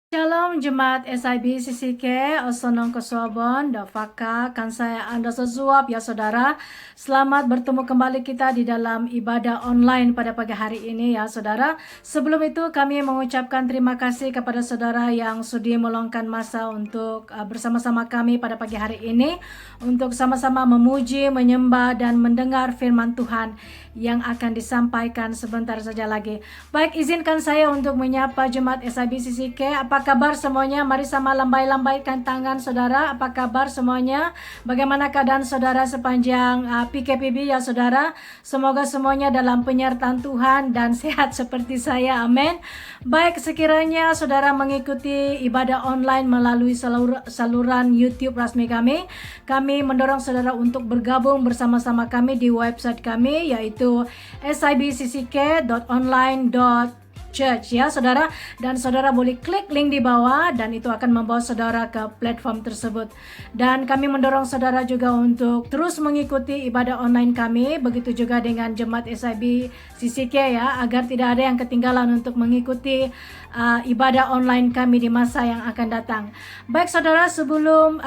Shalom Jemaat SIB CCK, Osonong Kosobon, Dafaka, Kansaya Anda sesuap ya saudara. Selamat bertemu kembali kita di dalam ibadah online pada pagi hari ini ya saudara. Sebelum itu kami mengucapkan terima kasih kepada saudara yang sudi meluangkan masa untuk bersama-sama kami pada pagi hari ini. Untuk sama-sama memuji, menyembah dan mendengar firman Tuhan yang akan disampaikan sebentar saja lagi. Baik, izinkan saya untuk menyapa Jemaat SIB CCK. Apa kabar semuanya? Mari sama lambai-lambaikan tangan saudara. Apa kabar semuanya? Bagaimana keadaan saudara sepanjang PKPB ya saudara? Semoga semuanya dalam penyertaan Tuhan dan sehat seperti saya. Amin. Baik, sekiranya saudara mengikuti ibadah online melalui saluran YouTube resmi kami, kami mendorong saudara untuk bergabung bersama-sama kami di website kami, yaitu sibcck.online.church ya saudara, dan saudara boleh klik link di bawah dan itu akan membawa saudara ke platform tersebut. Dan kami mendorong saudara juga untuk terus mengikuti ibadah online kami, begitu juga dengan Jemaat SIB CCK ya, agar tidak ada yang ketinggalan untuk mengikuti ibadah online kami di masa yang akan datang. Baik saudara, sebelum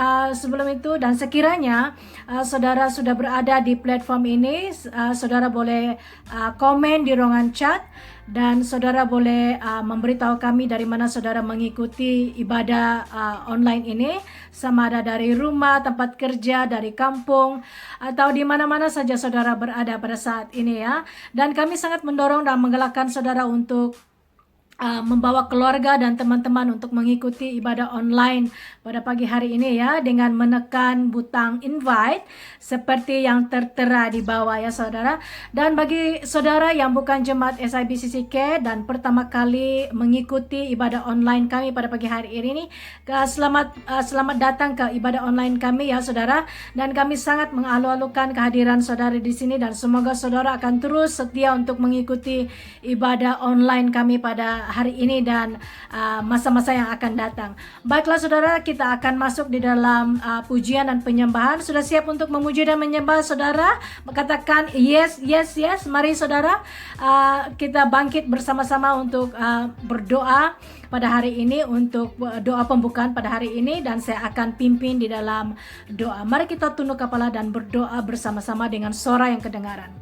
itu dan sekiranya saudara sudah berada di platform ini, saudara boleh komen di ruangan chat dan saudara boleh memberitahu kami dari mana saudara mengikuti ibadah online ini, sama ada dari rumah, tempat kerja, dari kampung, atau di mana-mana saja saudara berada pada saat ini ya. Dan kami sangat mendorong dan menggalakkan saudara untuk membawa keluarga dan teman-teman untuk mengikuti ibadah online pada pagi hari ini ya, dengan menekan butang invite seperti yang tertera di bawah ya saudara. Dan bagi saudara yang bukan jemaat SIB CCK dan pertama kali mengikuti ibadah online kami pada pagi hari ini, selamat datang ke ibadah online kami ya saudara. Dan kami sangat mengalu-alukan kehadiran saudara di sini dan semoga saudara akan terus setia untuk mengikuti ibadah online kami pada hari ini dan masa-masa yang akan datang. Baiklah saudara, kita akan masuk di dalam pujian dan penyembahan. Sudah siap untuk memuji dan menyembah saudara? Katakan yes, yes, yes. Mari saudara, kita bangkit bersama-sama untuk berdoa pada hari ini, untuk doa pembukaan pada hari ini, dan saya akan pimpin di dalam doa. Mari kita tunduk kepala dan berdoa bersama-sama dengan suara yang kedengaran.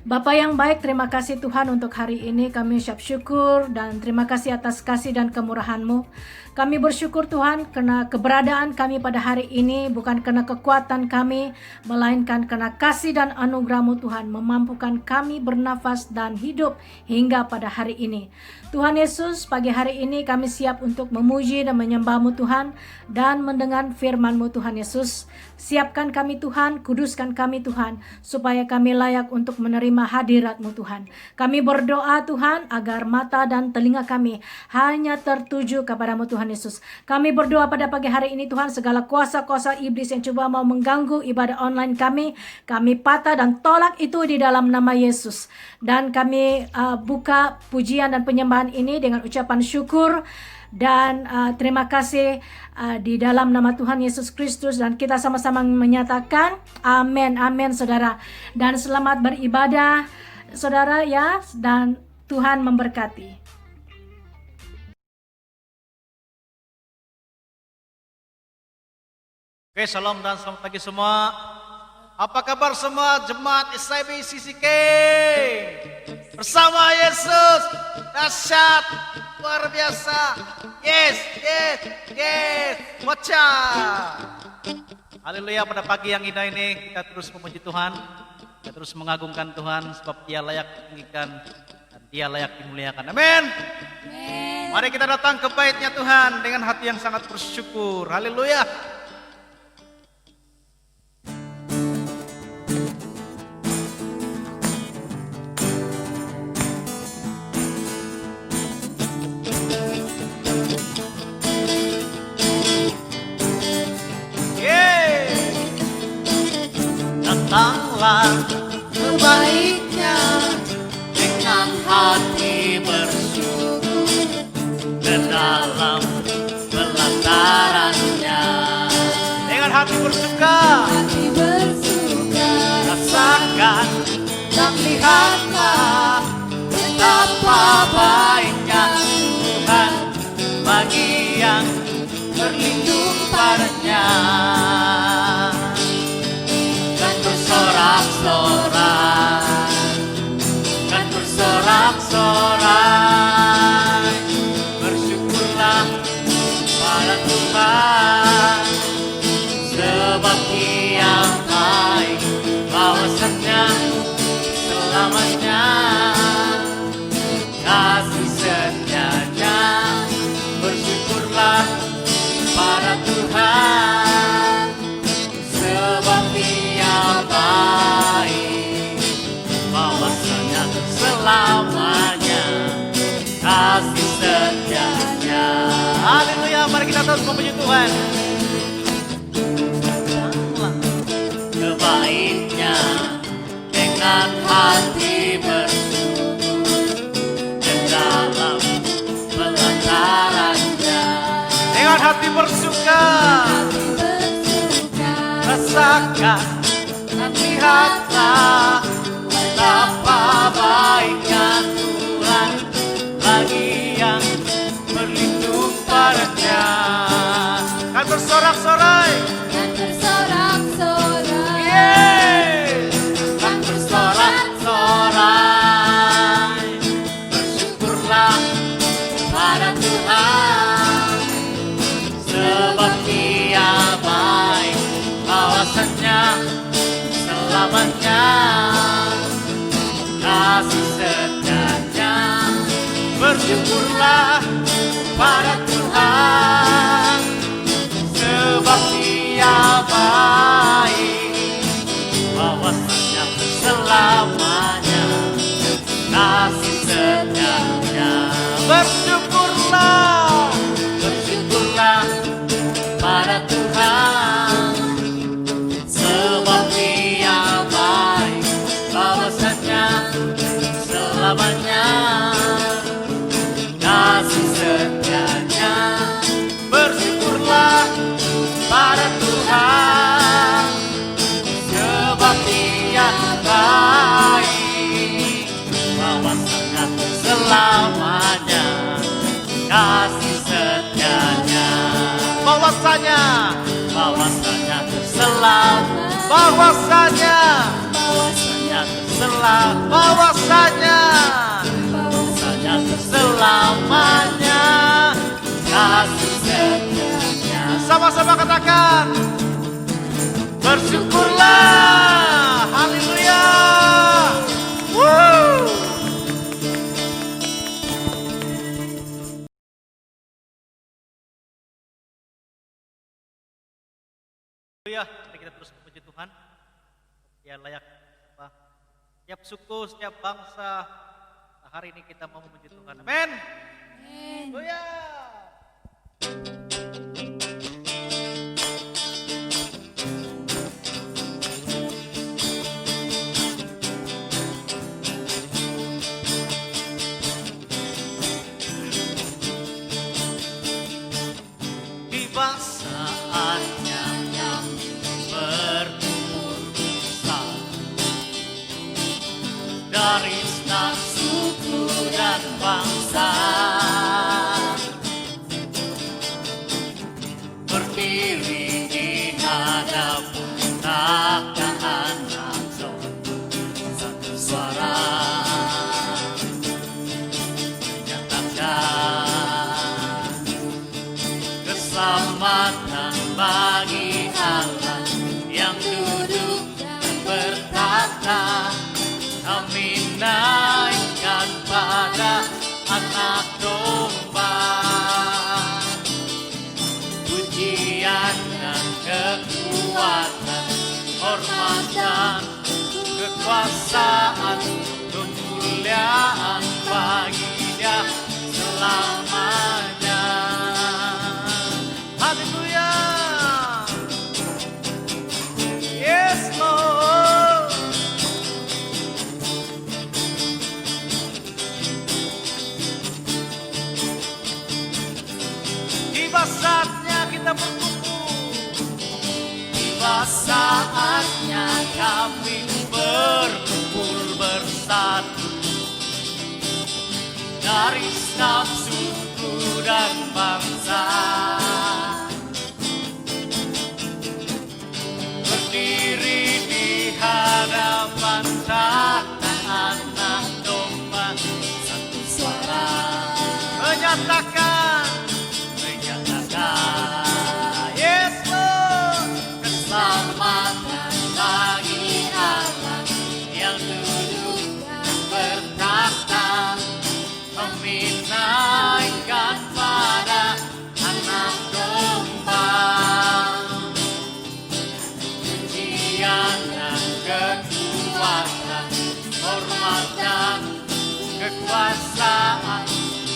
Bapa yang baik, terima kasih Tuhan untuk hari ini. Kami ucap syukur dan terima kasih atas kasih dan kemurahan-Mu. Kami bersyukur Tuhan karena keberadaan kami pada hari ini bukan karena kekuatan kami, melainkan karena kasih dan anugerah-Mu Tuhan memampukan kami bernafas dan hidup hingga pada hari ini. Tuhan Yesus, pagi hari ini kami siap untuk memuji dan menyembah-Mu Tuhan dan mendengar firman-Mu Tuhan Yesus. Siapkan kami Tuhan, kuduskan kami Tuhan, supaya kami layak untuk menerima hadirat-Mu Tuhan. Kami berdoa Tuhan agar mata dan telinga kami hanya tertuju kepada-Mu Tuhan Yesus. Kami berdoa pada pagi hari ini Tuhan, segala kuasa-kuasa iblis yang coba mau mengganggu ibadah online kami patah dan tolak itu di dalam nama Yesus. Dan kami buka pujian dan penyembahan ini dengan ucapan syukur dan terima kasih di dalam nama Tuhan Yesus Kristus, dan kita sama-sama menyatakan amin, amin saudara. Dan selamat beribadah saudara ya, dan Tuhan memberkati. Oke, shalom dan selamat pagi semua. Apa kabar semua jemaat SIB CCK? Bersama Yesus dahsyat, luar biasa. Yes, yes, yes. Baca. Haleluya, pada pagi yang indah ini kita terus memuji Tuhan, kita terus mengagungkan Tuhan sebab Dia layak ditinggikan dan Dia layak dimuliakan. Amin. Mari kita datang ke bait-Nya Tuhan dengan hati yang sangat bersyukur. Haleluya. dalam pelatarannya. Dengan hati bersuka, Hati bersuka, rasakan dan lihatlah betapa baiknya Tuhan bagi yang berlindung padanya. Dan bersorak-sorai, dan bersorak-sorai, bersyukurlah pada Tuhan, sebab Dia baik, bahwasannya selamanya kasih setianya. Bersyukurlah pada Tuhan, sebab Dia baik, bahwasanya selamanya kasih setianya. haleluya. Mari kita terus memuji Tuhan. Kebaiknya dengan hati bersyukur, dan dalam pelatarannya. Dengan hati bersuka, rasakan Dan lihatlah betapa baiknya Tuhan bagi yang berlindung padanya. kan bersorak-sorai. Dan bersorak-sorai, Yeay. dan bersorak-sorai, bersyukurlah pada Tuhan, sebab Dia baik, bahwasannya selamanya kasih setianya. Bersyukurlah pada Tuhan, sebab Dia baik, bahwasanya selamanya kasih setianya. Bersyukurlah. Bersyukurlah pada Tuhan, sebab Dia baik, bahwasanya selamanya kasih setianya. Bersyukurlah pada Tuhan, sebab Dia baik, bahwasanya selamanya kasih setianya. Bahwasanya, Bahwasanya selama, bahwasanya, bahwasanya selama, bahwasanya. bahwasanya selamanya kasih setianya. Sama-sama katakan, bersyukurlah. Haleluya. Woo. Haleluya. Mari kita terus memuji Tuhan. Dia layak disembah. Setiap suku, setiap bangsa. Nah, hari ini kita mau memuji Tuhan. Amin. Haleluya. Tiba saatnya yang berkumpul bersama dari setiap suku dan bangsa, berdiri di hadapan takhta Anak Domba, satu suara menyatakan keselamatan bagi Allah yang duduk dan bertata. Kami naikkan pada Anak Domba pujian dan kekuatan, hormat dan kekuasaan, kemuliaan bagi Dia selamanya. Haleluya. Yes, Lord. saatnya kita berkumpul. Tiba saatnya kami berkumpul bersatu dari setiap suku dan bangsa, berdiri di hadapan tahta Anak Domba, satu suara Menyatakan Yesus, keselamatan bagi Allah yang duduk bertakhta. Kami naikkan pada Anak Domba pujian dan kekuatan, hormat dan kekuasaan,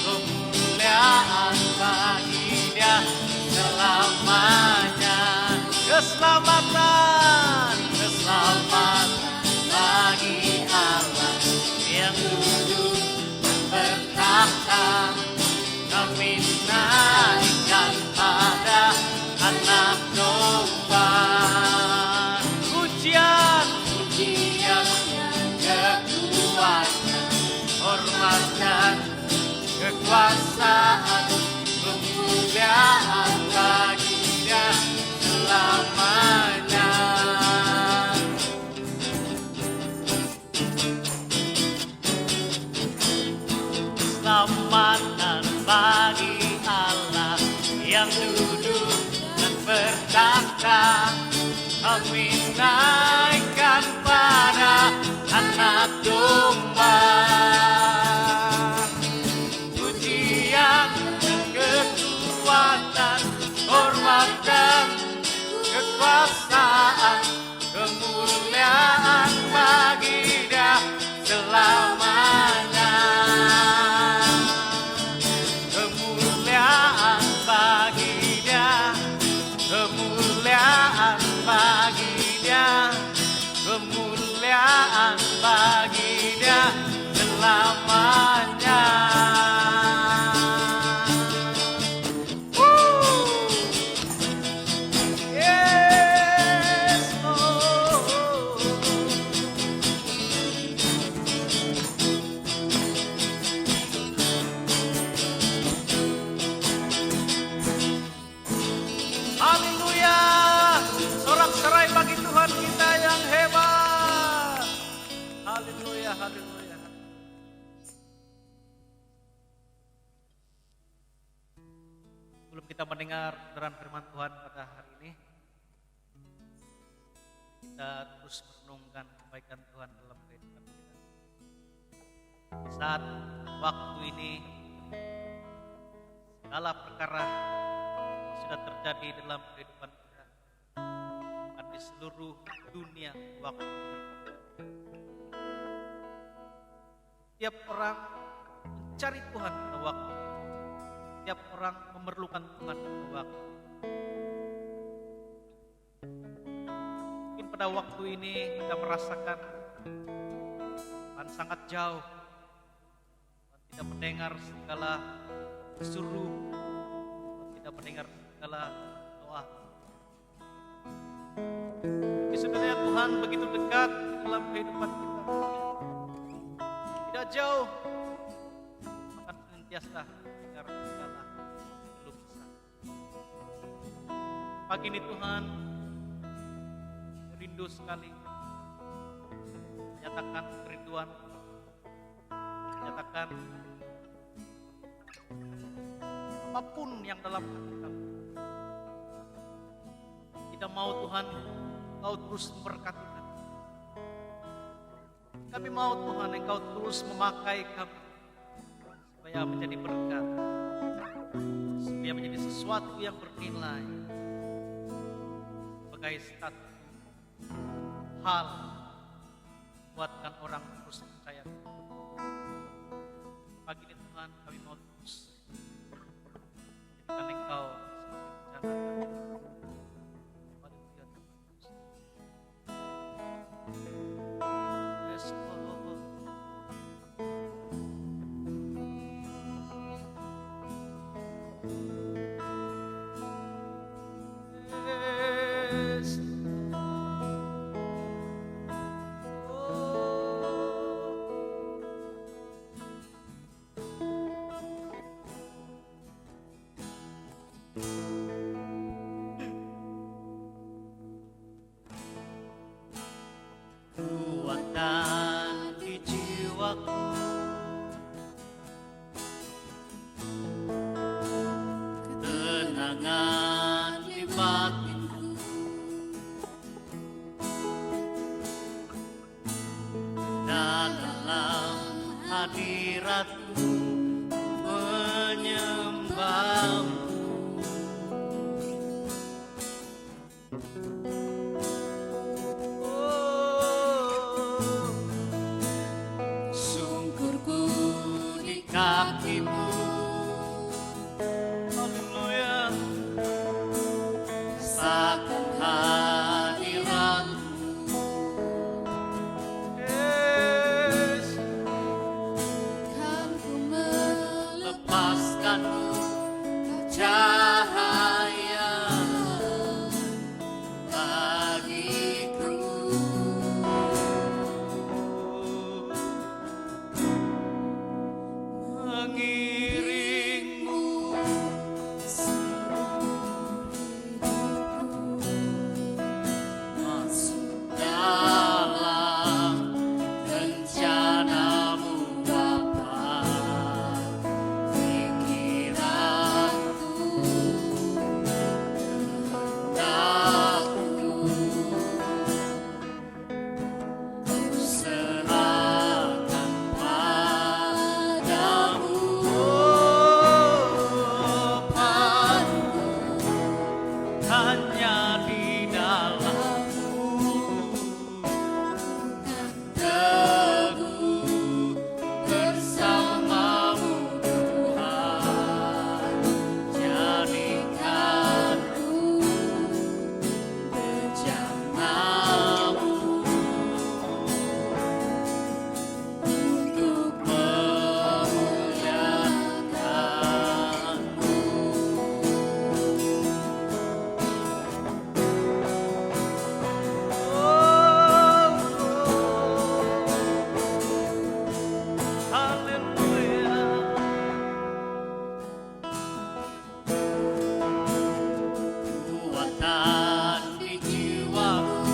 kemuliaan bagi Dia selamanya. keselamatan. Keselamatan bagi Allah yang duduk bertakhta. Kami naikkan pada Anak Domba Pujian, pujian dan kekuatan, hormat dan kekuasaan, kemuliaan bagi Dia selamanya. Keselamatan bagi Allah yang duduk dan bertakhta. Kami naikkan pada Anak Domba pujian dan kekuatan, hormat dan kekuasaan, kemuliaan bagi Dia selamanya. Kemuliaan bagi Dia, kemuliaan bagi Dia, kemuliaan bagi Dia selamanya. yes, Lord. Haleluya, sorak-sorai bagi Tuhan kita yang hebat. Haleluya, haleluya. Sebelum kita mendengar kebenaran firman Tuhan pada hari ini, kita terus merenungkan kebaikan Tuhan dalam kehidupan kita. Di saat waktu ini, segala perkara yang sudah terjadi dalam kehidupan kita, dan di seluruh dunia waktu ini, tiap orang mencari Tuhan pada waktu ini. Tiap orang memerlukan Tuhan pada waktu ini. Mungkin pada waktu ini kita merasakan Tuhan sangat jauh. Tuhan tidak mendengar segala suruh, Tuhan tidak mendengar segala doa. Tapi sebenarnya Tuhan begitu dekat dalam kehidupan kita. Tidak jauh, akan senantiasa mendengar segala keluh kesah. Pagi ini Tuhan rindu sekali menyatakan kerinduan, menyatakan apapun yang dalam hati kami. Tidak mau Tuhan Engkau terus memberkati kami. Kami mau Tuhan Engkau terus memakai kami supaya menjadi berkat, supaya menjadi sesuatu yang bernilai sebagai satu hal buatkan orang terus percaya. Pagi ini Tuhan kami mau terus jadikan Engkau sebagai rencana kami. Haleluya. Yes, Lord. Kuatan di jiwaku, ketenangan di batinku, dan dalam hadiratmu menyembahmu. Sungkurku di kakimu, haleluya, rasakan hadiratmu. Yes. Kan ku Lepaskanmu cahaya bagiku. Mengiringmu masuk dalam rencanamu Bapa. Pikiranku, kehendakku, ku serahkan padamu. Padamu, hanya di dalammu, teguh bersamamu Tuhan. Jadikanku bejanamu untuk memuliakanmu. Kuatan di jiwaku,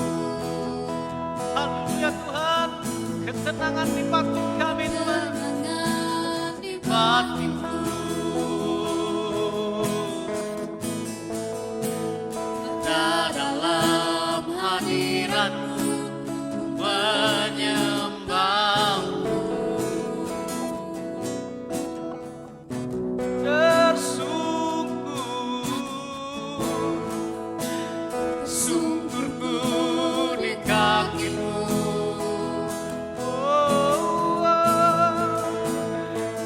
haleluya Tuhan, ketenangan di batin kami Tuhan, di batinku, ada dalam hadiratmu menyembahmu. Sungkurku di kakimu,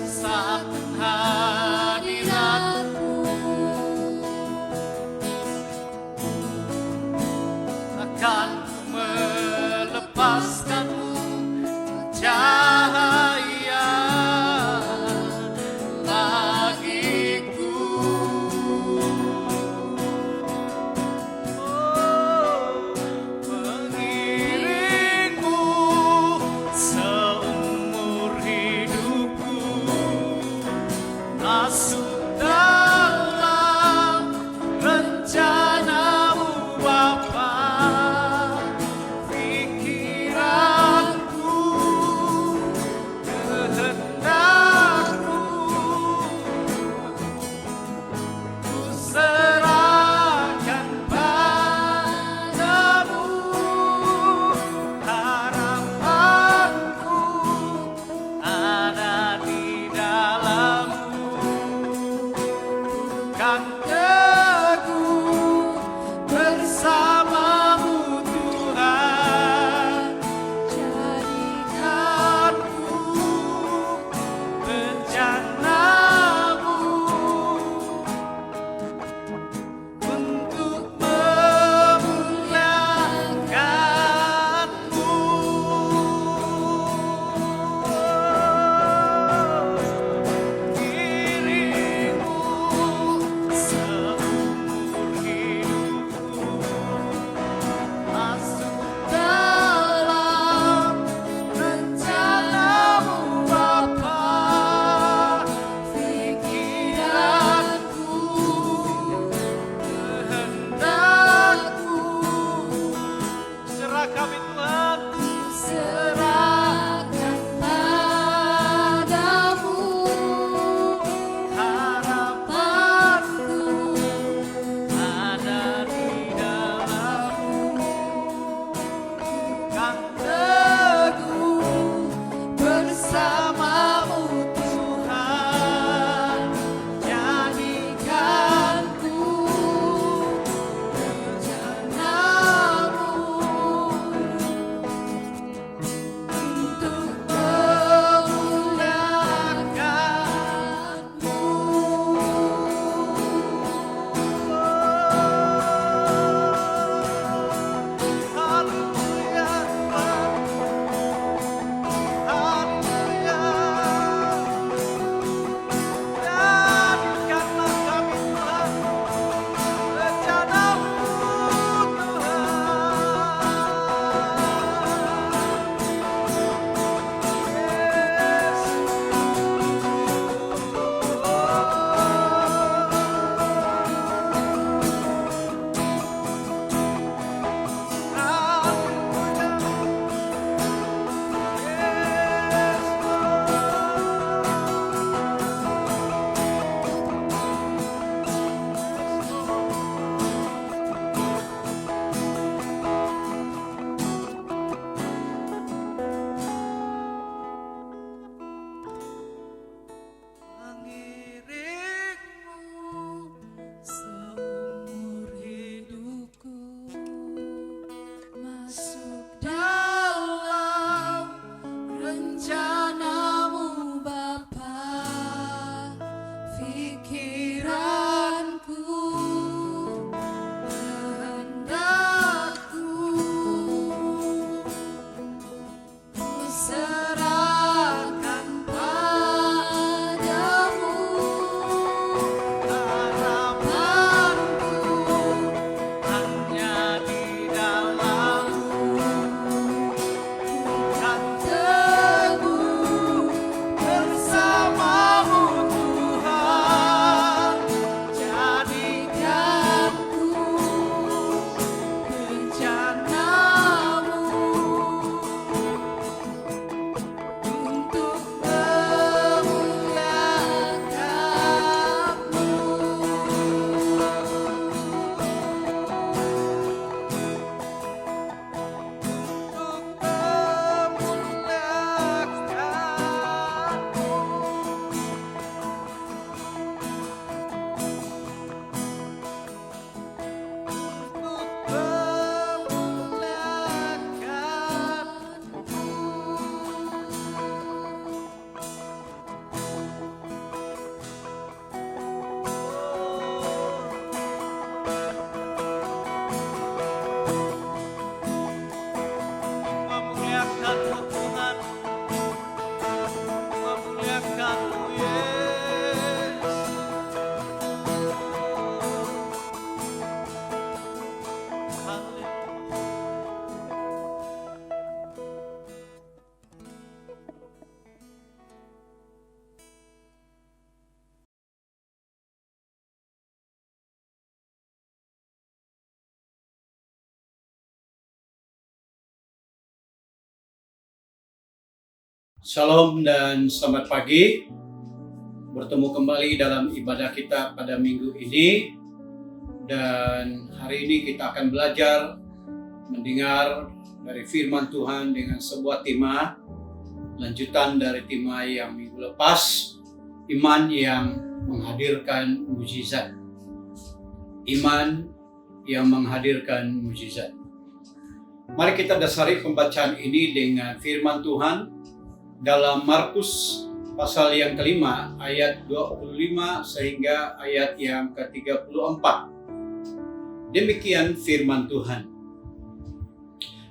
saat hadiratmu akan melepaskanmu cahaya bagiku. Mengiringmu seumur hidupku, masuk dalam rencanamu Bapa. Pikiranku, kehendakku, ku serahkan padamu. Harapanku ada di dalammu, kan teguh bersamamu Tuhan. Jadikanku bencanamu untuk memuliakanmu. Dirimu seumur Shalom dan selamat pagi. Bertemu kembali dalam ibadah kita pada minggu ini. Dan hari ini kita akan belajar mendengar dari firman Tuhan dengan sebuah tema, lanjutan dari tema yang minggu lepas, iman yang menghadirkan mukjizat. Iman yang menghadirkan mukjizat. Mari kita dasari pembacaan ini dengan firman Tuhan dalam Markus pasal yang kelima ayat 25 sehingga ayat yang ke-34. Demikian firman Tuhan.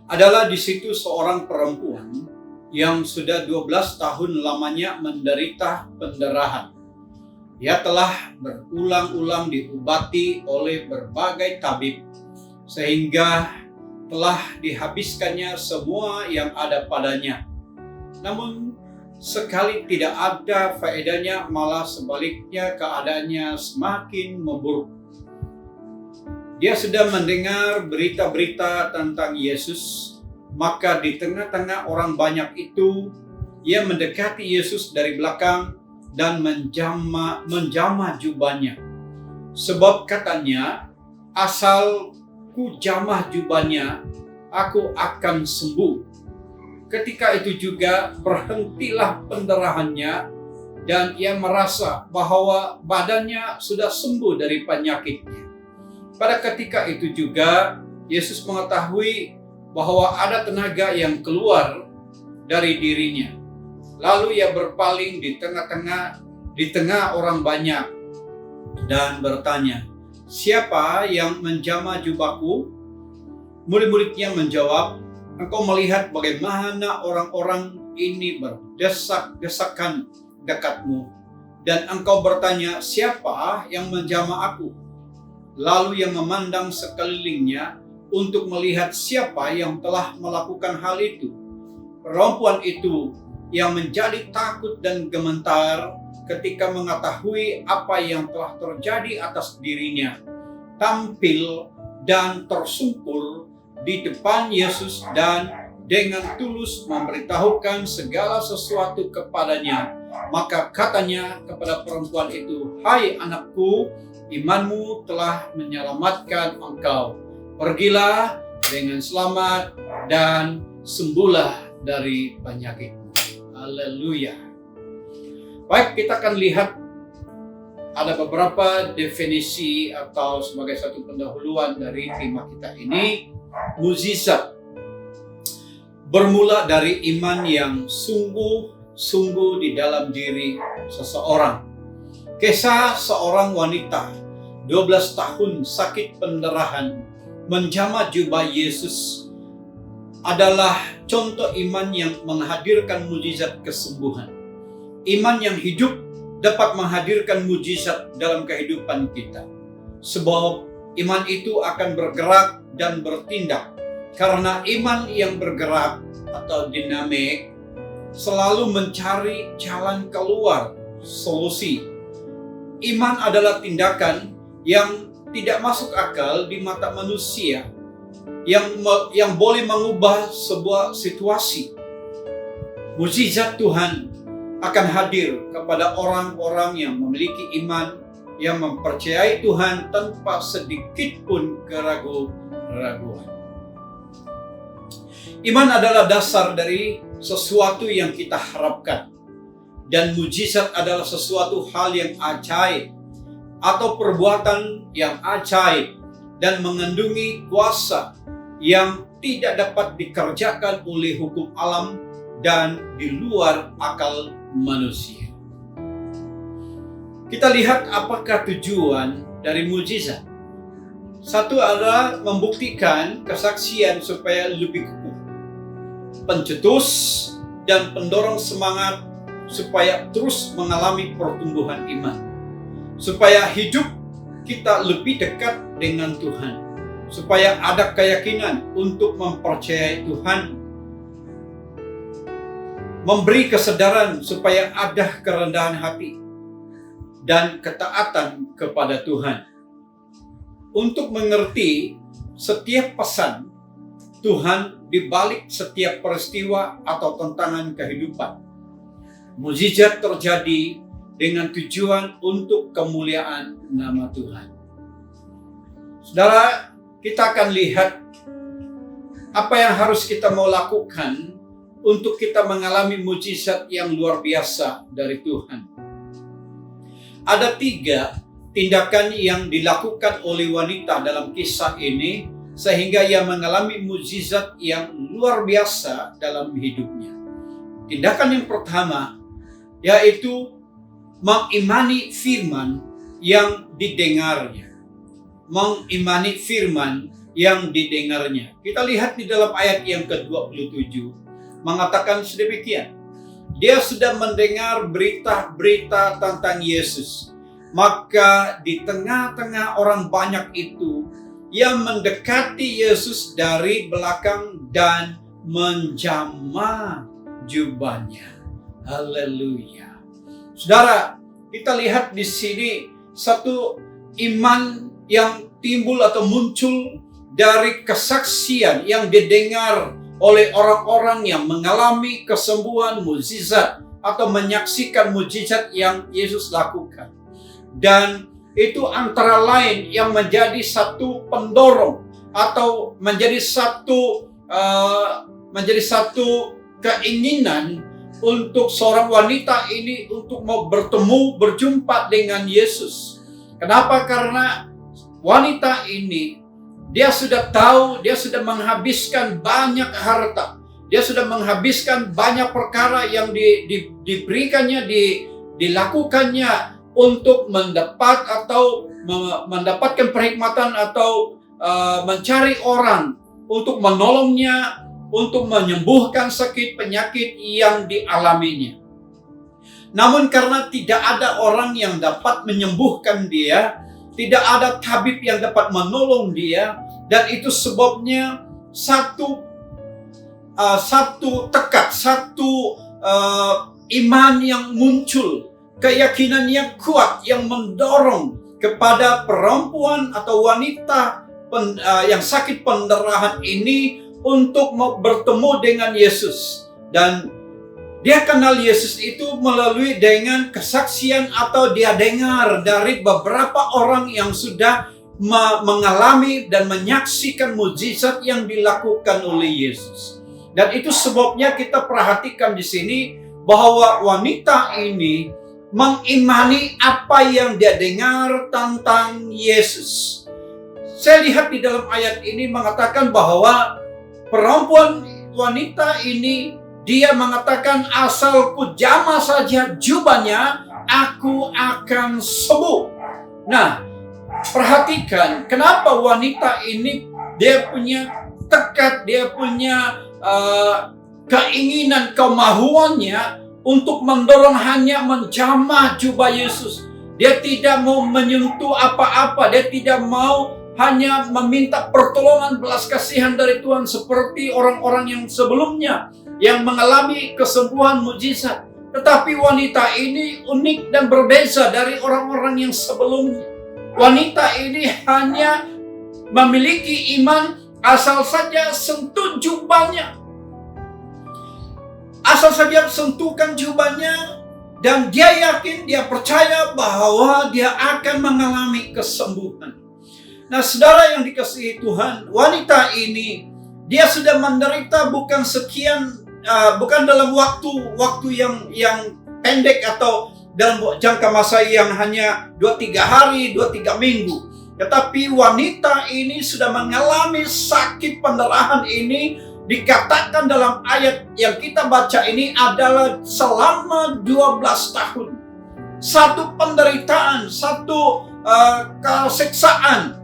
Adalah di situ seorang perempuan yang sudah 12 tahun lamanya menderita pendarahan. Ia telah berulang-ulang diobati oleh berbagai tabib sehingga telah dihabiskannya semua yang ada padanya. Namun sekali tidak ada faedahnya, malah sebaliknya keadaannya semakin memburuk. Dia sudah mendengar berita-berita tentang Yesus, maka di tengah-tengah orang banyak itu, ia mendekati Yesus dari belakang dan menjamah jubahnya. Sebab katanya, asal ku jamah jubahnya, aku akan sembuh. Ketika itu juga berhentilah pendarahannya dan ia merasa bahwa badannya sudah sembuh dari penyakitnya. Pada ketika itu juga Yesus mengetahui bahwa ada tenaga yang keluar dari dirinya. Lalu ia berpaling di tengah orang banyak dan bertanya, "Siapa yang menjamah jubahku?" Murid-muridnya menjawab, "Engkau melihat bagaimana orang-orang ini berdesak-desakan dekatmu, dan engkau bertanya, siapa yang menjamah aku?" Lalu ia memandang sekelilingnya untuk melihat siapa yang telah melakukan hal itu. Perempuan itu yang menjadi takut dan gemetar ketika mengetahui apa yang telah terjadi atas dirinya, tampil dan tersungkur di depan Yesus dan dengan tulus memberitahukan segala sesuatu kepadanya. Maka katanya kepada perempuan itu, "Hai anakku, imanmu telah menyelamatkan engkau. Pergilah dengan selamat dan sembuhlah dari penyakitmu." Haleluya. Baik, kita akan lihat ada beberapa definisi atau sebagai satu pendahuluan dari tema kita ini. Mukjizat bermula dari iman yang sungguh-sungguh di dalam diri seseorang. Kisah seorang wanita 12 tahun sakit pendarahan menjamah jubah Yesus adalah contoh iman yang menghadirkan mukjizat kesembuhan. Iman yang hidup dapat menghadirkan mukjizat dalam kehidupan kita. Sebab iman itu akan bergerak dan bertindak. Karena iman yang bergerak atau dinamik selalu mencari jalan keluar, solusi. Iman adalah tindakan yang tidak masuk akal di mata manusia, yang boleh mengubah sebuah situasi. Mukjizat Tuhan akan hadir kepada orang-orang yang memiliki iman, yang mempercayai Tuhan tanpa sedikit pun keraguan. Iman adalah dasar dari sesuatu yang kita harapkan. Dan mukjizat adalah sesuatu hal yang ajaib atau perbuatan yang ajaib dan mengandungi kuasa yang tidak dapat dikerjakan oleh hukum alam dan di luar akal manusia. Kita lihat apakah tujuan dari mukjizat. Satu adalah membuktikan kesaksian supaya lebih kukuh, pencetus dan pendorong semangat supaya terus mengalami pertumbuhan iman, supaya hidup kita lebih dekat dengan Tuhan, supaya ada keyakinan untuk mempercayai Tuhan, memberi kesadaran supaya ada kerendahan hati dan ketaatan kepada Tuhan. Untuk mengerti setiap pesan Tuhan di balik setiap peristiwa atau tantangan kehidupan. mukjizat terjadi dengan tujuan untuk kemuliaan nama Tuhan. Saudara, kita akan lihat apa yang harus kita mau lakukan untuk kita mengalami mukjizat yang luar biasa dari Tuhan. Ada 3 tindakan yang dilakukan oleh wanita dalam kisah ini sehingga ia mengalami mukjizat yang luar biasa dalam hidupnya. Tindakan yang pertama yaitu mengimani firman yang didengarnya. Mengimani firman yang didengarnya. Kita lihat di dalam ayat yang ke-27 mengatakan sedemikian. Dia sudah mendengar berita-berita tentang Yesus. Maka di tengah-tengah orang banyak itu, ia mendekati Yesus dari belakang dan menjamah jubahnya. Haleluya. Saudara, kita lihat di sini satu iman yang timbul atau muncul dari kesaksian yang didengar oleh orang-orang yang mengalami kesembuhan, mukjizat atau menyaksikan mukjizat yang Yesus lakukan. Dan itu antara lain yang menjadi satu pendorong atau menjadi satu keinginan untuk seorang wanita ini untuk mau berjumpa dengan Yesus. Kenapa? Karena wanita ini dia sudah tahu, dia sudah menghabiskan banyak harta, dia sudah menghabiskan banyak perkara yang diberikannya, dilakukannya untuk mendapatkan perkhidmatan atau mencari orang untuk menolongnya, untuk menyembuhkan sakit penyakit yang dialaminya. Namun karena tidak ada orang yang dapat menyembuhkan dia, tidak ada tabib yang dapat menolong dia, dan itu sebabnya satu tekad, iman yang muncul, keyakinan yang kuat yang mendorong kepada perempuan atau wanita yang sakit pendarahan ini untuk bertemu dengan Yesus. Dan dia kenal Yesus itu melalui dengan kesaksian atau dia dengar dari beberapa orang yang sudah mengalami dan menyaksikan mukjizat yang dilakukan oleh Yesus. Dan itu sebabnya kita perhatikan di sini bahwa wanita ini mengimani apa yang dia dengar tentang Yesus. Saya lihat di dalam ayat ini mengatakan bahwa perempuan wanita ini dia mengatakan, asal ku jamah saja jubahnya, aku akan sembuh. Nah, perhatikan kenapa wanita ini dia punya tekad, dia punya keinginan, kemahuannya untuk mendorong hanya menjamah jubah Yesus. Dia tidak mau menyentuh apa-apa, dia tidak mau hanya meminta pertolongan belas kasihan dari Tuhan seperti orang-orang yang sebelumnya yang mengalami kesembuhan mukjizat. Tetapi wanita ini unik dan berbeza dari orang-orang yang sebelumnya. Wanita ini hanya memiliki iman asal saja sentuh jubahnya. Asal saja sentuhkan jubahnya, dan dia yakin, dia percaya bahwa dia akan mengalami kesembuhan. Nah, saudara yang dikasihi Tuhan, wanita ini dia sudah menderita bukan dalam waktu yang pendek atau dalam jangka masa yang hanya 2-3 hari, 2-3 minggu. Tetapi wanita ini sudah mengalami sakit pendarahan ini, dikatakan dalam ayat yang kita baca ini adalah selama 12 tahun. Satu penderitaan, satu kesiksaan,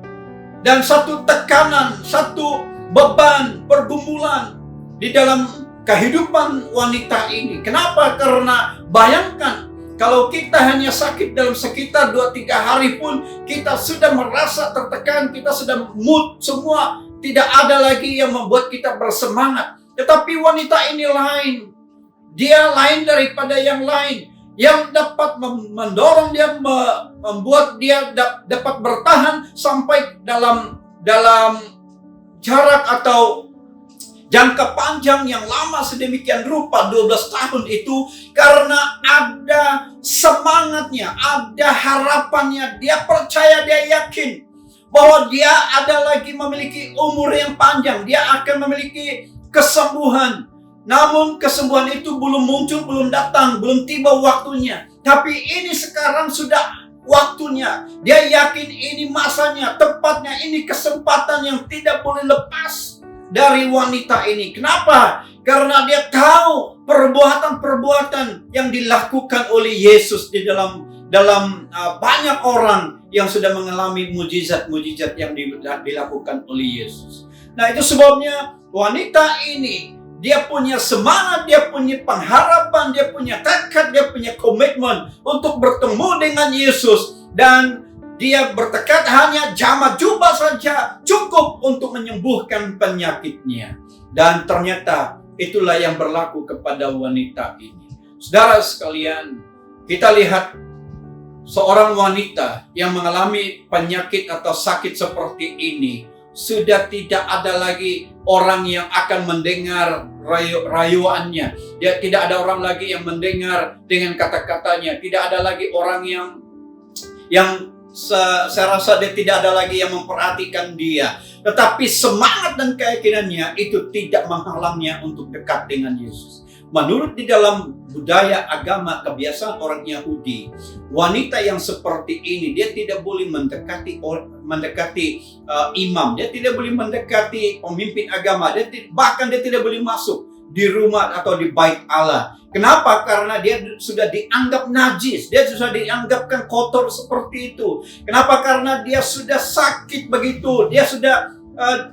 dan satu tekanan, satu beban, pergumulan di dalam kehidupan wanita ini. Kenapa? Karena bayangkan, kalau kita hanya sakit dalam sekitar 2-3 hari pun, kita sudah merasa tertekan, kita sudah mood semua, tidak ada lagi yang membuat kita bersemangat. Tetapi wanita ini lain. Dia lain daripada yang lain. Yang dapat mendorong dia, membuat dia dapat bertahan sampai dalam jarak atau jangka panjang yang lama sedemikian rupa 12 tahun itu karena ada semangatnya, ada harapannya. Dia percaya, dia yakin bahwa dia ada lagi memiliki umur yang panjang. Dia akan memiliki kesembuhan. Namun kesembuhan itu belum muncul, belum datang, belum tiba waktunya. Tapi ini sekarang sudah waktunya. Dia yakin ini masanya, tepatnya, ini kesempatan yang tidak boleh lepas dari wanita ini. Kenapa? Karena dia tahu perbuatan-perbuatan yang dilakukan oleh Yesus di dalam banyak orang yang sudah mengalami mujizat-mujizat yang dilakukan oleh Yesus. Nah, itu sebabnya wanita ini dia punya semangat, dia punya pengharapan, dia punya tekad, dia punya komitmen untuk bertemu dengan Yesus. Dan dia bertekad hanya jamah jubah saja cukup untuk menyembuhkan penyakitnya. Dan ternyata itulah yang berlaku kepada wanita ini. Saudara sekalian, kita lihat seorang wanita yang mengalami penyakit atau sakit seperti ini, sudah tidak ada lagi orang yang akan mendengar rayuannya. Dia tidak ada orang lagi yang mendengar dengan kata-katanya. Tidak ada lagi orang yang saya rasa dia tidak ada lagi yang memperhatikan dia. Tetapi semangat dan keyakinannya itu tidak menghalangnya untuk dekat dengan Yesus. Menurut di dalam budaya agama kebiasaan orang Yahudi, wanita yang seperti ini dia tidak boleh mendekati imam, dia tidak boleh mendekati pemimpin agama, bahkan dia tidak boleh masuk di rumah atau di bait Allah. Kenapa? Karena dia sudah dianggap najis, dia sudah dianggapkan kotor seperti itu. Kenapa? Karena dia sudah sakit begitu, dia sudah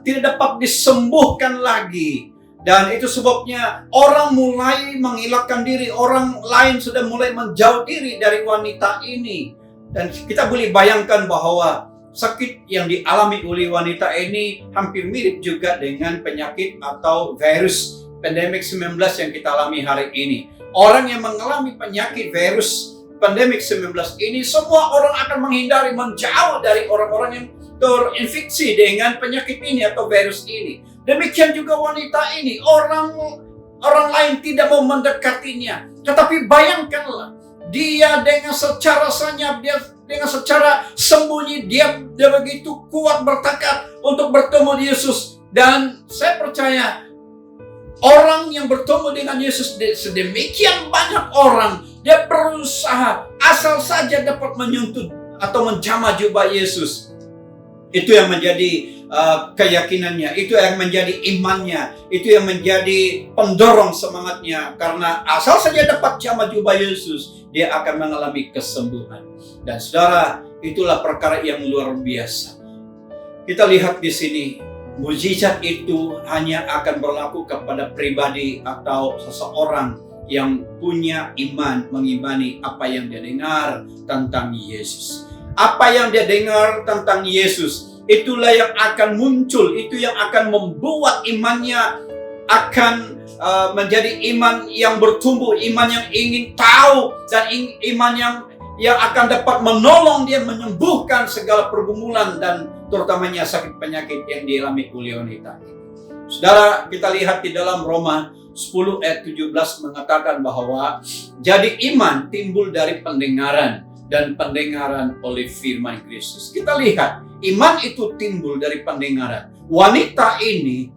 tidak dapat disembuhkan lagi. Dan itu sebabnya orang mulai mengelakkan diri, orang lain sudah mulai menjauh diri dari wanita ini. Dan kita boleh bayangkan bahwa sakit yang dialami oleh wanita ini hampir mirip juga dengan penyakit atau virus pandemik 19 yang kita alami hari ini. Orang yang mengalami penyakit virus pandemik 19 ini, semua orang akan menghindari, menjauh dari orang-orang yang terinfeksi dengan penyakit ini atau virus ini. Demikian juga wanita ini, orang lain tidak mau mendekatinya. Tetapi bayangkanlah, dia dengan secara senyap, dia dengan secara sembunyi, dia begitu kuat bertekad untuk bertemu Yesus. Dan saya percaya, orang yang bertemu dengan Yesus sedemikian banyak orang, dia berusaha asal saja dapat menyentuh atau menjamah jubah Yesus. Itu yang menjadi keyakinannya, itu yang menjadi imannya, itu yang menjadi pendorong semangatnya. Karena asal saja dapat jamah jubah Yesus, dia akan mengalami kesembuhan. Dan saudara, itulah perkara yang luar biasa. Kita lihat di sini, mujizat itu hanya akan berlaku kepada pribadi atau seseorang yang punya iman, mengimani apa yang dia dengar tentang Yesus. Apa yang dia dengar tentang Yesus, itulah yang akan muncul, itu yang akan membuat imannya akan menjadi iman yang bertumbuh, iman yang ingin tahu, dan iman yang akan dapat menolong dia menyembuhkan segala pergumulan dan terutamanya sakit penyakit yang dialami oleh wanita. Saudara, kita lihat di dalam Roma 10 ayat 17 mengatakan bahwa jadi iman timbul dari pendengaran, dan pendengaran oleh firman Kristus. Kita lihat, iman itu timbul dari pendengaran. Wanita ini,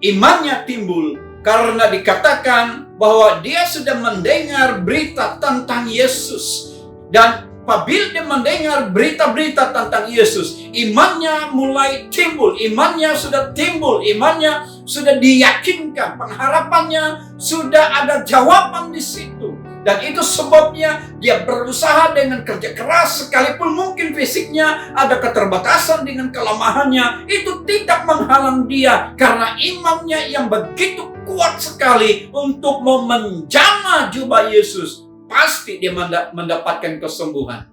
imannya timbul karena dikatakan bahwa dia sudah mendengar berita tentang Yesus. Dan apabila dia mendengar berita-berita tentang Yesus, imannya mulai timbul, imannya sudah timbul, imannya sudah diyakinkan, pengharapannya sudah ada jawaban di situ. Dan itu sebabnya dia berusaha dengan kerja keras, sekalipun mungkin fisiknya ada keterbatasan dengan kelemahannya, itu tidak menghalang dia karena imannya yang begitu kuat sekali untuk menjamah jubah Yesus. Pasti dia mendapatkan kesembuhan.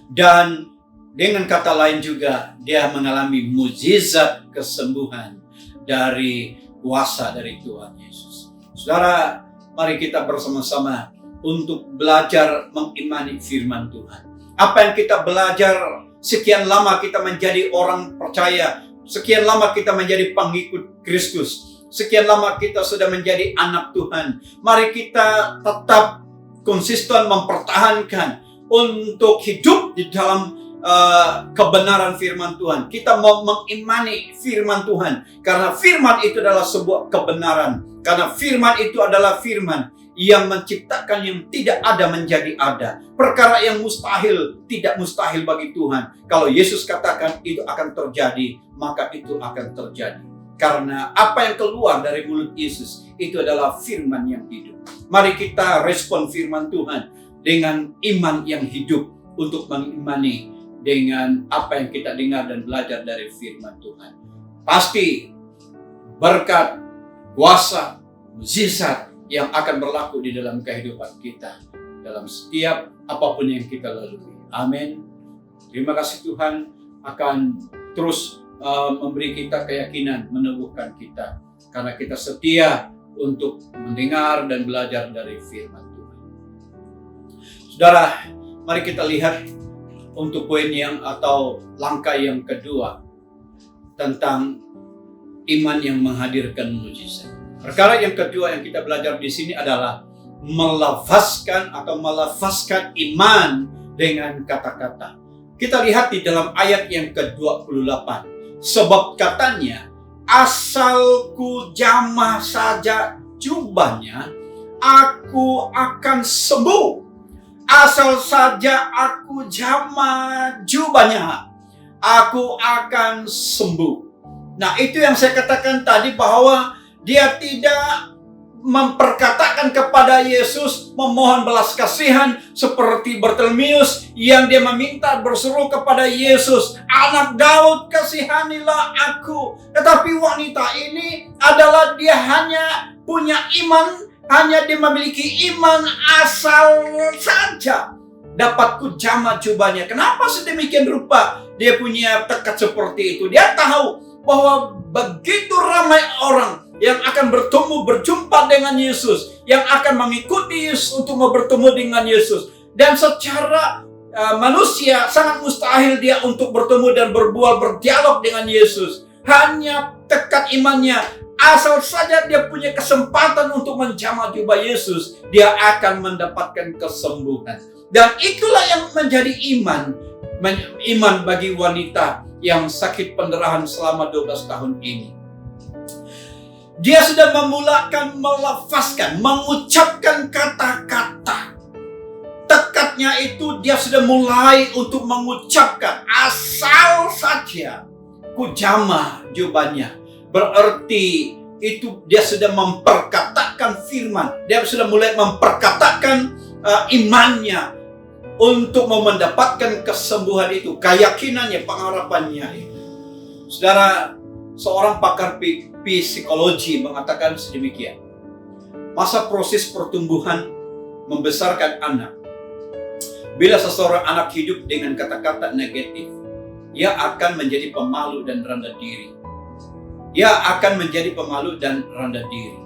Dan dengan kata lain juga, dia mengalami mujizat kesembuhan dari kuasa dari Tuhan Yesus. Saudara, mari kita bersama-sama untuk belajar mengimani firman Tuhan. Apa yang kita belajar, sekian lama kita menjadi orang percaya, sekian lama kita menjadi pengikut Kristus, sekian lama kita sudah menjadi anak Tuhan. Mari kita tetap konsisten mempertahankan untuk hidup di dalam kebenaran firman Tuhan. Kita mau mengimani firman Tuhan karena firman itu adalah sebuah kebenaran. Karena firman itu adalah firman yang menciptakan yang tidak ada menjadi ada. Perkara yang mustahil tidak mustahil bagi Tuhan. Kalau Yesus katakan itu akan terjadi, maka itu akan terjadi. Karena apa yang keluar dari mulut Yesus itu adalah firman yang hidup. Mari kita respon firman Tuhan dengan iman yang hidup untuk mengimani dengan apa yang kita dengar dan belajar dari firman Tuhan. Pasti berkat, kuasa, mukjizat yang akan berlaku di dalam kehidupan kita dalam setiap apapun yang kita lalui. Amin. Terima kasih Tuhan akan terus memberi kita keyakinan, meneguhkan kita karena kita setia untuk mendengar dan belajar dari firman Tuhan. Saudara, mari kita lihat untuk poin yang atau langkah yang kedua tentang iman yang menghadirkan mukjizat. Perkara yang kedua yang kita belajar di sini adalah melafazkan iman dengan kata-kata. Kita lihat di dalam ayat yang ke-28. Sebab katanya, asal ku jamah saja jubahnya, aku akan sembuh. Asal saja aku jamah jubahnya, aku akan sembuh. Nah, itu yang saya katakan tadi bahwa dia tidak memperkatakan kepada Yesus memohon belas kasihan seperti Bartimeus yang dia meminta berseru kepada Yesus, Anak Daud, kasihanilah aku. Tetapi wanita ini adalah dia hanya punya iman, hanya dia memiliki iman asal saja dapat kujamah jubahnya. Kenapa sedemikian rupa dia punya tekad seperti itu? Dia tahu bahwa begitu ramai orang yang akan berjumpa dengan Yesus, yang akan mengikuti Yesus untuk bertemu dengan Yesus. Dan secara manusia sangat mustahil dia untuk bertemu dan berdialog dengan Yesus. Hanya tekad imannya, asal saja dia punya kesempatan untuk menjamah jubah Yesus, dia akan mendapatkan kesembuhan. Dan itulah yang menjadi iman bagi wanita yang sakit pendarahan selama 12 tahun ini. Dia sudah melafazkan, mengucapkan kata-kata. Tekadnya itu dia sudah mulai untuk mengucapkan asal saja kujamah jubahnya. Berarti itu dia sudah memperkatakan firman. Dia sudah mulai memperkatakan imannya untuk mendapatkan kesembuhan itu, keyakinannya, pengharapannya itu. Saudara, seorang pakar psikologi mengatakan sedemikian. Masa proses pertumbuhan membesarkan anak. Bila seseorang anak hidup dengan kata-kata negatif, ia akan menjadi pemalu dan rendah diri. Ia akan menjadi pemalu dan rendah diri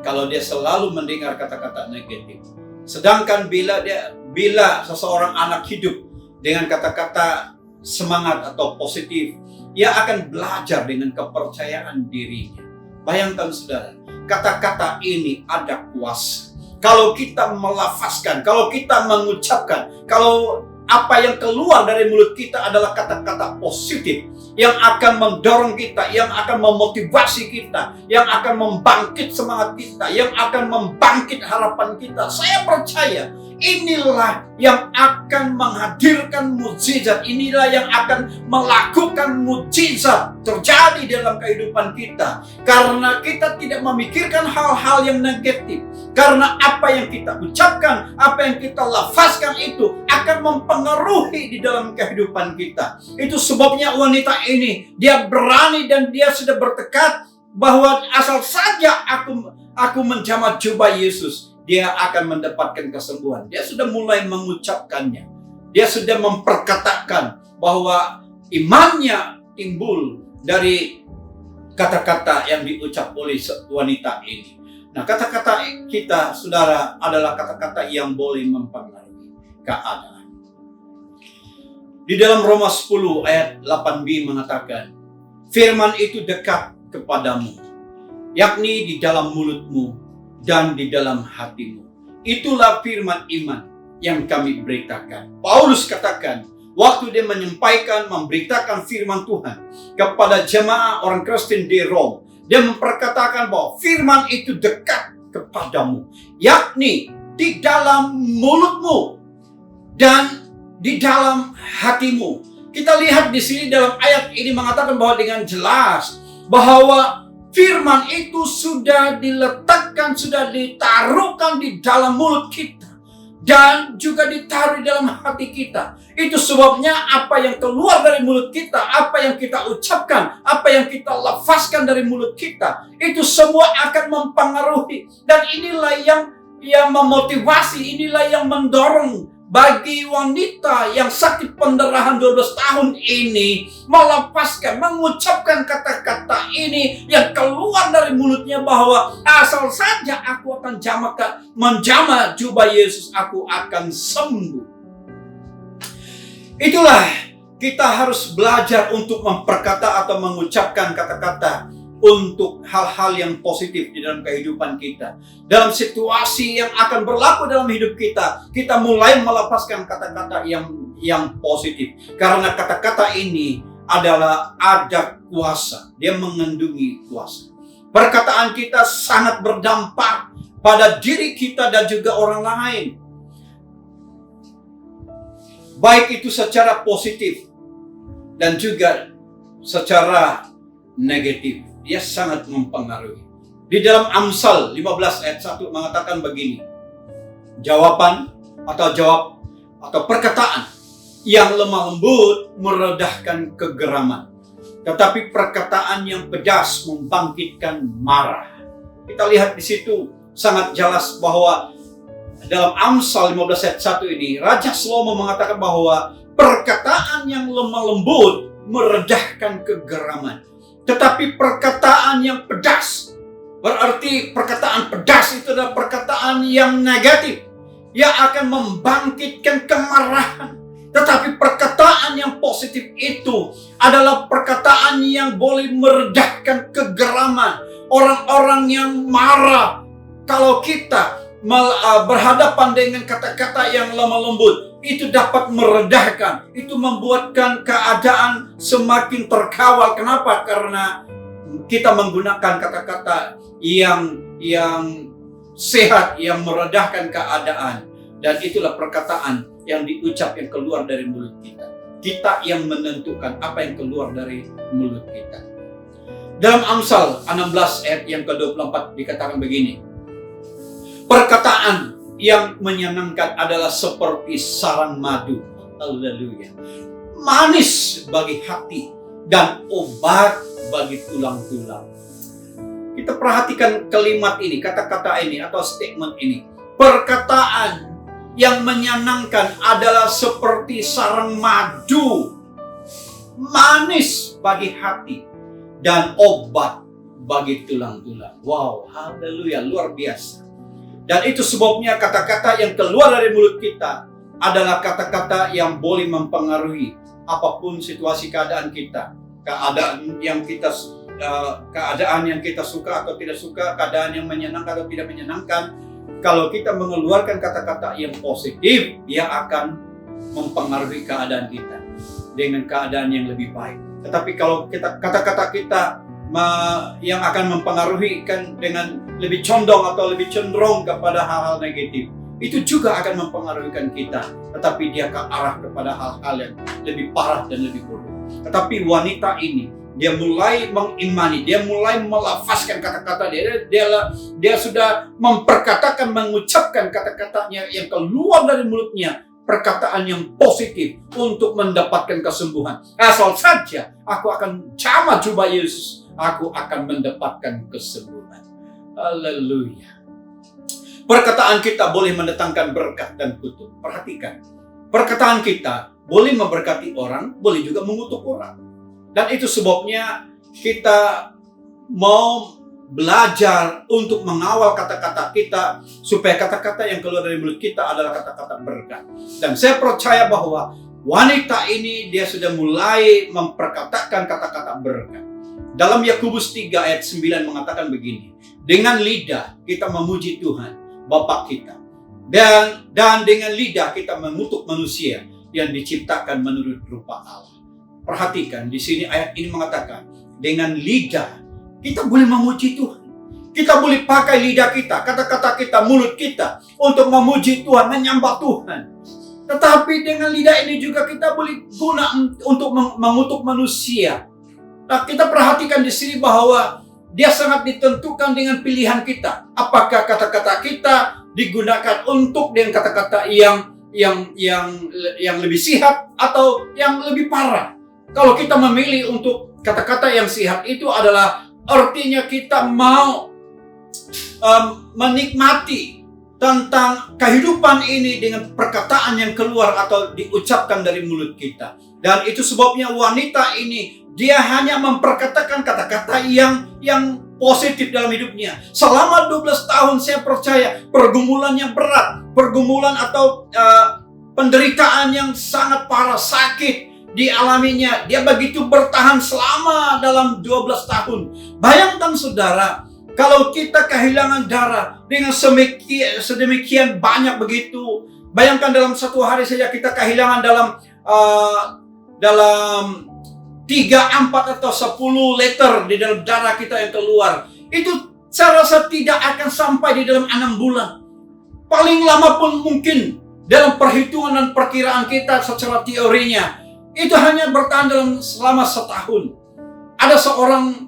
kalau dia selalu mendengar kata-kata negatif. Sedangkan bila seseorang anak hidup dengan kata-kata semangat atau positif, ia akan belajar dengan kepercayaan dirinya. Bayangkan saudara, kata-kata ini ada kuasa. Kalau kita melafazkan, kalau kita mengucapkan, kalau apa yang keluar dari mulut kita adalah kata-kata positif yang akan mendorong kita, yang akan memotivasi kita, yang akan membangkit semangat kita, yang akan membangkit harapan kita. Saya percaya inilah yang akan menghadirkan mukjizat, inilah yang akan melakukan mukjizat terjadi dalam kehidupan kita. Karena kita tidak memikirkan hal-hal yang negatif. Karena apa yang kita ucapkan, apa yang kita lafazkan itu akan mempengaruhi di dalam kehidupan kita. Itu sebabnya wanita ini, dia berani dan dia sudah bertekad bahwa asal saja aku menjamah jubah Yesus, dia akan mendapatkan kesembuhan. Dia sudah mulai mengucapkannya. Dia sudah memperkatakan bahwa imannya timbul dari kata-kata yang diucap oleh wanita ini. Nah, kata-kata kita, saudara, adalah kata-kata yang boleh mempengaruhi keadaan. Di dalam Roma 10 ayat 8b mengatakan, firman itu dekat kepadamu, yakni di dalam mulutmu dan di dalam hatimu. Itulah firman iman yang kami beritakan. Paulus katakan, waktu dia menyampaikan, memberitakan firman Tuhan kepada jemaah orang Kristen di Roma, dia memperkatakan bahwa firman itu dekat kepadamu, yakni di dalam mulutmu dan di dalam hatimu. Kita lihat di sini dalam ayat ini mengatakan bahwa dengan jelas bahwa firman itu sudah diletakkan, sudah ditaruhkan di dalam mulut kita dan juga ditaruh di dalam hati kita. Itu sebabnya apa yang keluar dari mulut kita, apa yang kita ucapkan, apa yang kita lafazkan dari mulut kita, itu semua akan mempengaruhi. Dan inilah yang memotivasi, inilah yang mendorong bagi wanita yang sakit pendarahan 12 tahun ini melepaskan, mengucapkan kata-kata ini yang keluar dari mulutnya bahwa asal saja aku akan menjamah jubah Yesus, aku akan sembuh. Itulah kita harus belajar untuk memperkata atau mengucapkan kata-kata untuk hal-hal yang positif di dalam kehidupan kita. Dalam situasi yang akan berlaku dalam hidup kita, kita mulai melepaskan kata-kata yang positif. Karena kata-kata ini adalah ada kuasa. Dia mengandungi kuasa. Perkataan kita sangat berdampak pada diri kita dan juga orang lain. Baik itu secara positif dan juga secara negatif. Dia sangat mempengaruhi. Di dalam Amsal 15 ayat 1 mengatakan begini. Jawaban atau perkataan yang lemah lembut meredahkan kegeraman, tetapi perkataan yang pedas membangkitkan marah. Kita lihat di situ sangat jelas bahwa dalam Amsal 15 ayat 1 ini Raja Salomo mengatakan bahwa perkataan yang lemah lembut meredahkan kegeraman. Tetapi perkataan yang pedas, berarti perkataan pedas itu adalah perkataan yang negatif, yang akan membangkitkan kemarahan. Tetapi perkataan yang positif itu adalah perkataan yang boleh meredahkan kegeraman. Orang-orang yang marah, kalau kita berhadapan dengan kata-kata yang lemah lembut, itu dapat meredahkan, itu membuatkan keadaan semakin terkawal. Kenapa? Karena kita menggunakan kata-kata yang sehat, yang meredahkan keadaan. Dan itulah perkataan yang diucap, yang keluar dari mulut kita. Kita yang menentukan apa yang keluar dari mulut kita. Dalam Amsal 16 ayat yang ke-24 dikatakan begini. Perkataan yang menyenangkan adalah seperti sarang madu. Haleluya. Manis bagi hati dan obat bagi tulang-tulang. Kita perhatikan kalimat ini, kata-kata ini atau statement ini. Perkataan yang menyenangkan adalah seperti sarang madu. Manis bagi hati dan obat bagi tulang-tulang. Wow, haleluya, luar biasa. Dan itu sebabnya kata-kata yang keluar dari mulut kita adalah kata-kata yang boleh mempengaruhi apapun situasi keadaan kita. Keadaan yang kita suka atau tidak suka, keadaan yang menyenangkan atau tidak menyenangkan. Kalau kita mengeluarkan kata-kata yang positif, dia akan mempengaruhi keadaan kita dengan keadaan yang lebih baik. Tetapi kalau kata-kata kita yang akan mempengaruhi kan dengan lebih condong atau lebih cenderung kepada hal-hal negatif, itu juga akan mempengaruhikan kita, tetapi dia ke arah kepada hal-hal yang lebih parah dan lebih buruk. Tetapi wanita ini, dia mulai mengimani, dia mulai melafazkan kata-kata dia sudah memperkatakan, mengucapkan kata-katanya yang keluar dari mulutnya, perkataan yang positif untuk mendapatkan kesembuhan. Asal saja aku akan jamah jubah Yesus, aku akan mendapatkan kesembuhan. Haleluya. Perkataan kita boleh mendatangkan berkat dan kutuk. Perhatikan, perkataan kita boleh memberkati orang, boleh juga mengutuk orang. Dan itu sebabnya kita mau belajar untuk mengawal kata-kata kita, supaya kata-kata yang keluar dari mulut kita adalah kata-kata berkat. Dan saya percaya bahwa wanita ini dia sudah mulai memperkatakan kata-kata berkat. Dalam Yakobus 3 ayat 9 mengatakan begini, dengan lidah kita memuji Tuhan, Bapa kita. Dan dengan lidah kita mengutuk manusia yang diciptakan menurut rupa Allah. Perhatikan, di sini ayat ini mengatakan, dengan lidah kita boleh memuji Tuhan. Kita boleh pakai lidah kita, kata-kata kita, mulut kita untuk memuji Tuhan, menyembah Tuhan. Tetapi dengan lidah ini juga kita boleh guna untuk mengutuk manusia. Nah, kita perhatikan di sini bahwa dia sangat ditentukan dengan pilihan kita. Apakah kata-kata kita digunakan untuk dengan kata-kata yang lebih sihat atau yang lebih parah. Kalau kita memilih untuk kata-kata yang sihat, itu adalah artinya kita mau menikmati tentang kehidupan ini dengan perkataan yang keluar atau diucapkan dari mulut kita. Dan itu sebabnya wanita ini, dia hanya memperkatakan kata-kata yang positif dalam hidupnya. Selama 12 tahun saya percaya pergumulan yang berat, pergumulan atau penderitaan yang sangat parah, sakit dialaminya. Dia begitu bertahan selama dalam 12 tahun. Bayangkan saudara, kalau kita kehilangan darah dengan sedemikian banyak begitu. Bayangkan dalam satu hari saja kita kehilangan dalam 3, 4 atau 10 liter di dalam darah kita yang keluar. Itu saya rasa tidak akan sampai di dalam 6 bulan. Paling lama pun mungkin dalam perhitungan dan perkiraan kita secara teorinya, itu hanya bertahan selama setahun. Ada seorang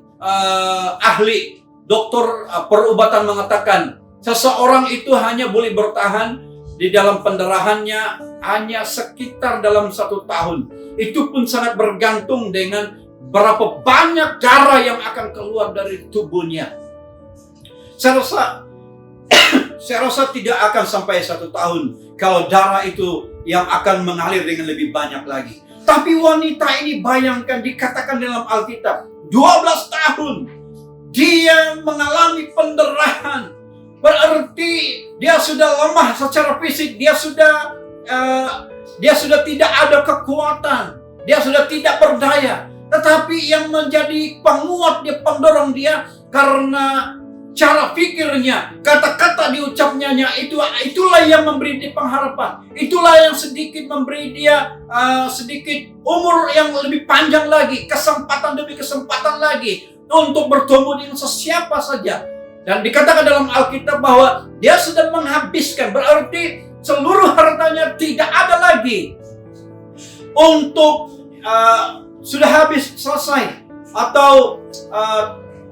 ahli dokter perubatan mengatakan, seseorang itu hanya boleh bertahan di dalam pendarahannya hanya sekitar dalam 1 tahun. Itu pun sangat bergantung dengan berapa banyak darah yang akan keluar dari tubuhnya. Saya rasa tidak akan sampai 1 tahun kalau darah itu yang akan mengalir dengan lebih banyak lagi. Tapi wanita ini, bayangkan, dikatakan dalam Alkitab, 12 tahun dia mengalami pendarahan. Berarti dia sudah lemah secara fisik, dia sudah tidak ada kekuatan, dia sudah tidak berdaya. Tetapi yang menjadi penguat dia, pendorong dia, karena cara pikirnya, kata-kata diucapnya, itulah yang memberi dia pengharapan. Itulah yang sedikit memberi dia sedikit umur yang lebih panjang lagi, kesempatan demi kesempatan lagi untuk bertemu dengan sesiapa saja. Dan dikatakan dalam Alkitab bahwa dia sudah menghabiskan, berarti seluruh hartanya tidak ada lagi untuk sudah habis, selesai, atau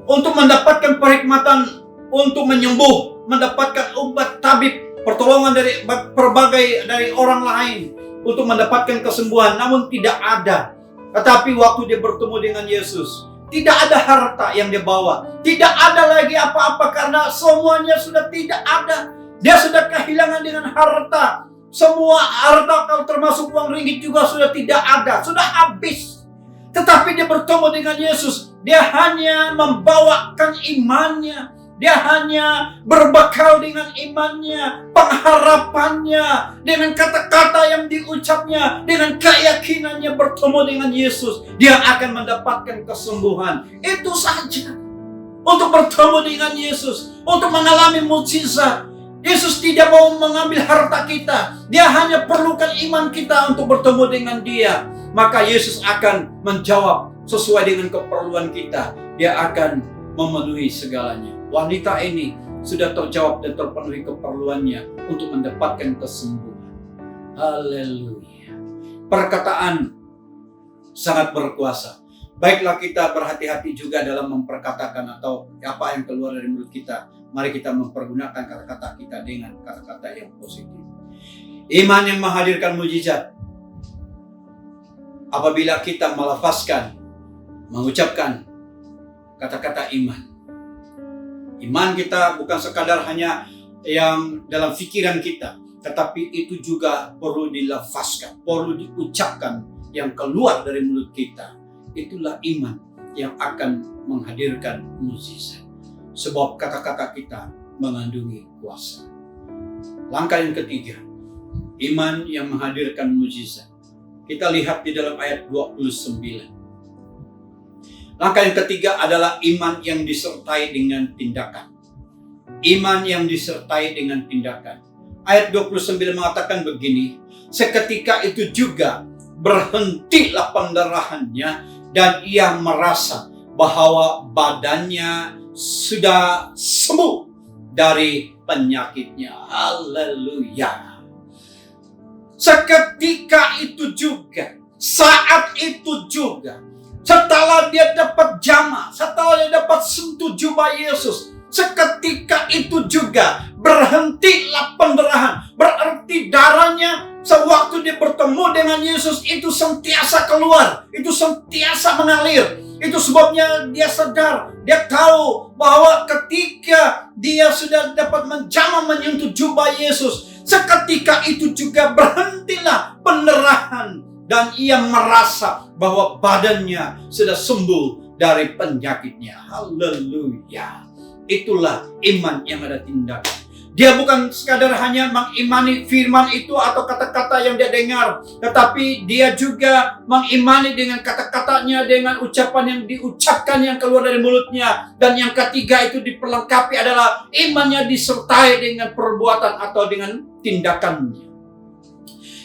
untuk mendapatkan perkhidmatan untuk menyembuh, mendapatkan obat tabib, pertolongan dari orang lain untuk mendapatkan kesembuhan, namun tidak ada. Tetapi waktu dia bertemu dengan Yesus, tidak ada harta yang dia bawa, tidak ada lagi apa-apa karena semuanya sudah tidak ada. Dia sudah kehilangan dengan harta. Semua harta, kalau termasuk uang ringgit juga sudah tidak ada, sudah habis. Tetapi dia bertemu dengan Yesus, dia hanya membawakan imannya, dia hanya berbekal dengan imannya, pengharapannya, dengan kata-kata yang diucapnya, dengan keyakinannya bertemu dengan Yesus, dia akan mendapatkan kesembuhan. Itu saja. Untuk bertemu dengan Yesus, untuk mengalami mukjizat. Yesus tidak mau mengambil harta kita, dia hanya perlukan iman kita untuk bertemu dengan dia. Maka Yesus akan menjawab sesuai dengan keperluan kita. Dia akan memenuhi segalanya. Wanita ini sudah terjawab dan terpenuhi keperluannya untuk mendapatkan kesembuhan. Haleluya. Perkataan sangat berkuasa. Baiklah kita berhati-hati juga dalam memperkatakan atau apa yang keluar dari mulut kita. Mari kita mempergunakan kata-kata kita dengan kata-kata yang positif. Iman yang menghadirkan mujizat. Apabila kita melafazkan, mengucapkan kata-kata iman. Iman kita bukan sekadar hanya yang dalam pikiran kita, tetapi itu juga perlu dilafazkan, perlu diucapkan yang keluar dari mulut kita. Itulah iman yang akan menghadirkan mukjizat. Sebab kata-kata kita mengandungi kuasa. Langkah yang ketiga, iman yang menghadirkan mukjizat. Kita lihat di dalam ayat 29. Langkah yang ketiga adalah iman yang disertai dengan tindakan. Iman yang disertai dengan tindakan. Ayat 29 mengatakan begini, seketika itu juga berhentilah pendarahannya dan ia merasa bahwa badannya sudah sembuh dari penyakitnya. Haleluya. Seketika itu juga, saat itu juga, setelah dia dapat jamah, setelah dia dapat sentuh jubah Yesus, seketika itu juga berhentilah pendarahan. Berarti darahnya sewaktu dia bertemu dengan Yesus itu sentiasa keluar, itu sentiasa mengalir. Itu sebabnya dia sadar, dia tahu bahwa ketika dia sudah dapat menjamah menyentuh jubah Yesus, seketika itu juga berhentilah pendarahan dan ia merasa bahwa badannya sudah sembuh dari penyakitnya. Haleluya. Itulah iman yang ada tindakan. Dia bukan sekadar hanya mengimani firman itu atau kata-kata yang dia dengar, tetapi dia juga mengimani dengan kata-katanya, dengan ucapan yang diucapkan yang keluar dari mulutnya. Dan yang ketiga itu diperlengkapi adalah imannya disertai dengan perbuatan atau dengan tindakannya.